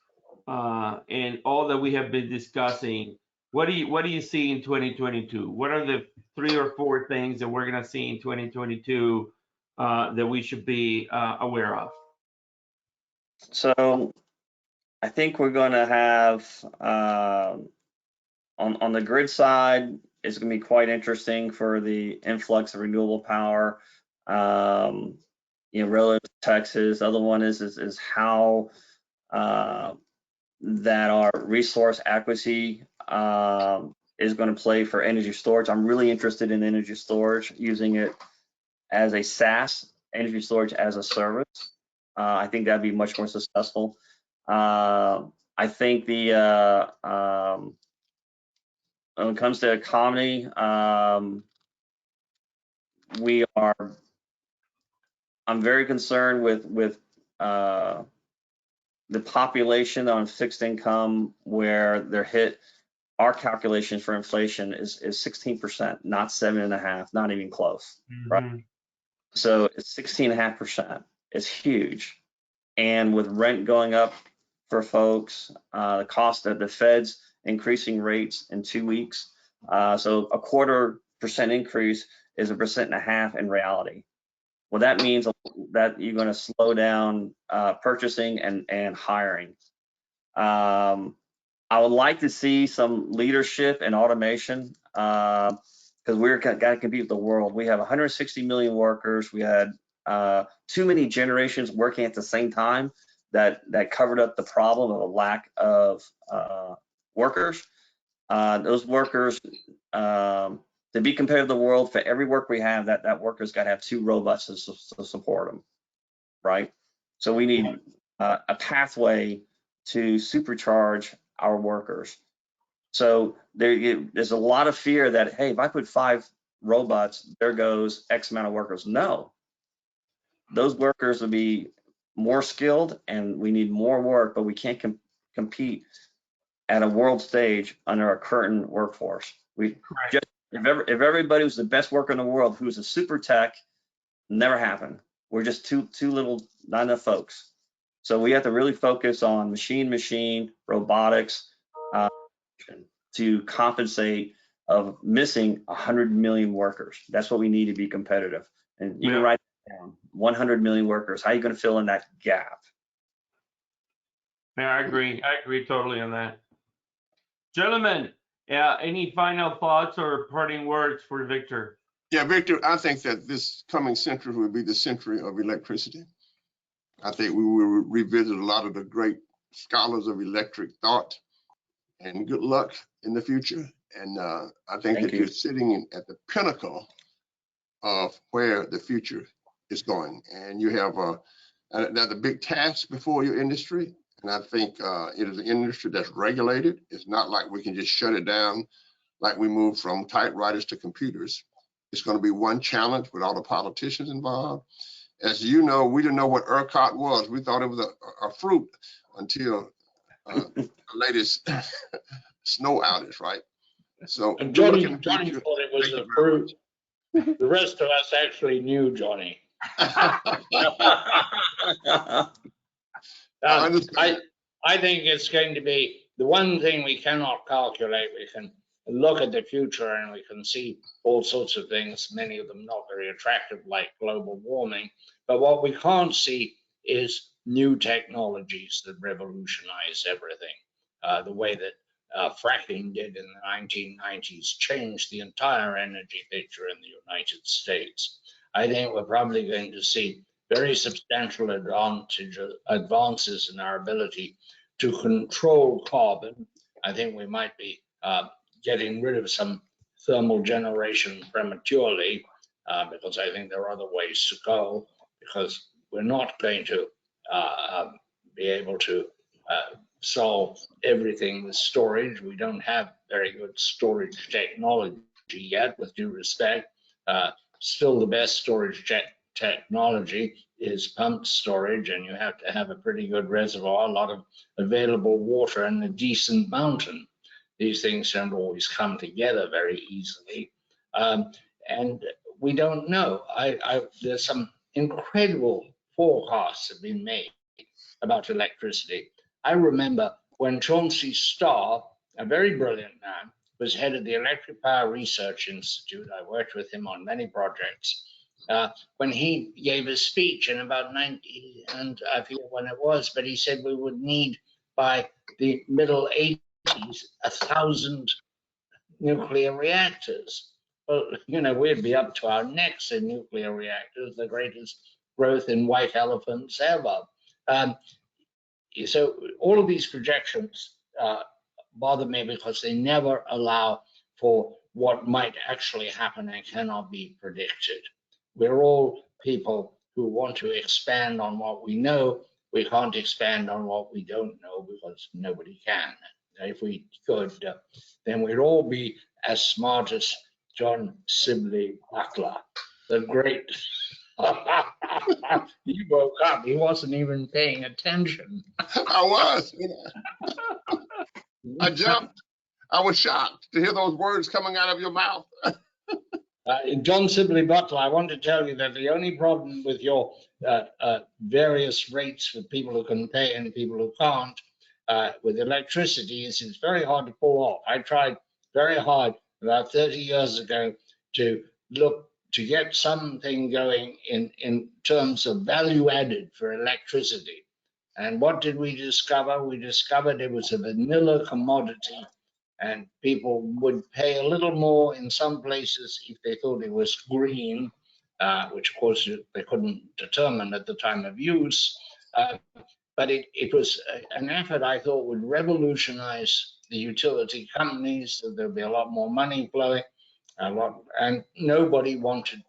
and all that we have been discussing, what do you see in 2022? What are the 3 or 4 things that we're going to see in 2022 that we should be aware of? So I think we're going to have on the grid side, it's going to be quite interesting for the influx of renewable power. Relative to Texas. The other one is how that our resource adequacy is going to play for energy storage. I'm really interested in energy storage, using it as a SaaS, energy storage as a service. I think that'd be much more successful. I think the when it comes to economy, I'm very concerned with the population on fixed income, where they're hit. Our calculation for inflation is 16%, not 7.5%, not even close, right? So it's 16.5%. It's huge. And with rent going up for folks, the cost of the Fed's increasing rates in 2 weeks. So a 0.25% increase is 1.5% in reality. Well, that means that you're going to slow down purchasing and hiring. I would like to see some leadership and automation, because we're got to compete with the world. We have 160 million workers. We had too many generations working at the same time that covered up the problem of a lack of workers. Those workers, to be competitive with the world, for every work we have, that worker's got to have 2 robots to support them, right? So we need a pathway to supercharge our workers. So there's a lot of fear that, hey, if I put 5 robots, there goes X amount of workers. No, those workers will be more skilled, and we need more work, but we can't compete at a world stage under our current workforce. If everybody was the best worker in the world who's a super tech, never happened. We're just too little, not enough folks. So we have to really focus on machine, robotics, to compensate of missing 100 million workers. That's what we need to be competitive. And you can write that down, 100 million workers. How are you going to fill in that gap? Yeah, I agree totally on that. Gentlemen, any final thoughts or parting words for Victor? Yeah, Victor, I think that this coming century will be the century of electricity. I think we will revisit a lot of the great scholars of electric thought, and good luck in the future. And I think that you're sitting at the pinnacle of where the future is going. And you have another big task before your industry. And I think it is an industry that's regulated. It's not like we can just shut it down like we moved from typewriters to computers. It's going to be one challenge with all the politicians involved. As you know, we didn't know what ERCOT was. We thought it was a fruit until the latest snow outage, right? So and Johnny thought it was a fruit. The rest of us actually knew Johnny. I think it's going to be the one thing we cannot calculate. We can look at the future and we can see all sorts of things, many of them not very attractive, like global warming. But what we can't see is new technologies that revolutionize everything. The way that fracking did in the 1990s changed the entire energy picture in the United States. I think we're probably going to see very substantial advances in our ability to control carbon. I think we might be getting rid of some thermal generation prematurely, because I think there are other ways to go, because we're not going to be able to solve everything with storage. We don't have very good storage technology yet, with due respect. Still, the best storage technology is pumped storage, and you have to have a pretty good reservoir, a lot of available water, and a decent mountain. These things don't always come together very easily. And we don't know. There's some incredible forecasts have been made about electricity. I remember when Chauncey Starr, a very brilliant man, was head of the Electric Power Research Institute. I worked with him on many projects. When he gave a speech in about 90, and I forget when it was, but he said we would need by the middle 80s 1,000 nuclear reactors. Well, you know, we'd be up to our necks in nuclear reactors, the greatest growth in white elephants ever. So all of these projections bother me because they never allow for what might actually happen and cannot be predicted. We're all people who want to expand on what we know. We can't expand on what we don't know because nobody can. If we could, then we'd all be as smart as John Sibley Butler, the great. He woke up. He wasn't even paying attention. I was. I jumped. I was shocked to hear those words coming out of your mouth. John Sibley Butler, I want to tell you that the only problem with your various rates for people who can pay and people who can't with electricity is it's very hard to pull off. I tried very hard about 30 years ago to get something going in terms of value added for electricity. And what did we discover? We discovered it was a vanilla commodity, and people would pay a little more in some places if they thought it was green, which of course they couldn't determine at the time of use. But it was an effort I thought would revolutionize the utility companies, so there'd be a lot more money flowing, and nobody wanted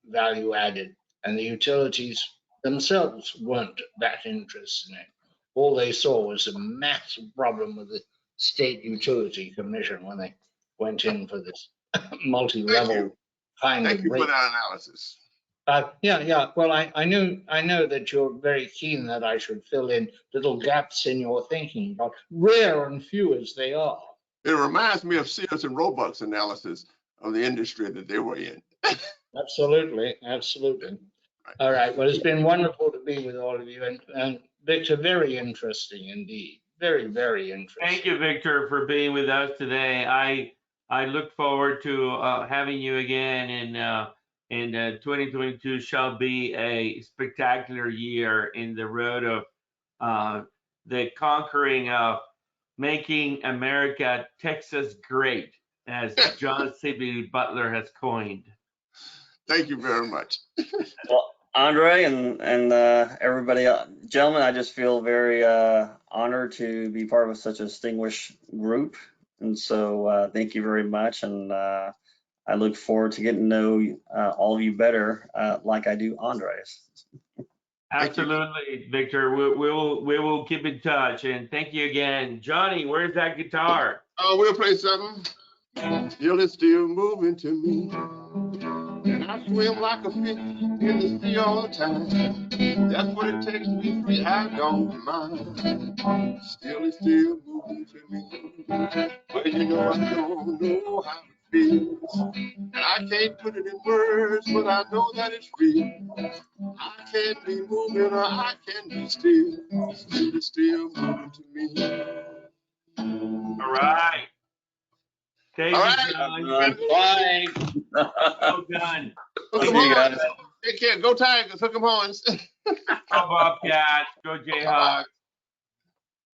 value added, and the utilities themselves weren't that interested in it. All they saw was a massive problem with the State Utility Commission when they went in for this multi-level kind Thank of you rate. for that analysis. Yeah. Well, I know that you're very keen that I should fill in little gaps in your thinking, but rare and few as they are. It reminds me of Sears and Roebuck's analysis of the industry that they were in. Absolutely. All right. Well, it's been wonderful to be with all of you, and Victor, very interesting indeed. Very, very interesting. Thank you, Victor, for being with us today. I look forward to having you again, and 2022 shall be a spectacular year in the road of the conquering of making America Texas great, as John Sibley Butler has coined. Thank you very much. Well, Andre and everybody, gentlemen, I just feel very honored to be part of such a distinguished group. And so thank you very much. And I look forward to getting to know all of you better, like I do Andre's. Absolutely, Victor. We will keep in touch. And thank you again. Johnny, where's that guitar? Oh, we'll play something. Still it's still moving to me. And I swim like a fish in the sea all the time. That's what it takes to be free. I don't mind. Still it's still moving to me. But you know I don't know how it feels. And I can't put it in words, but I know that it's real. I can't be moving or I can be still. Still it's still moving to me. All right. Thank All you, right. John. Bye. Well done. Hook See 'em you horns. guys. Take care. Go Tigers. Hook 'em horns. Go Bobcats, go Jayhawks.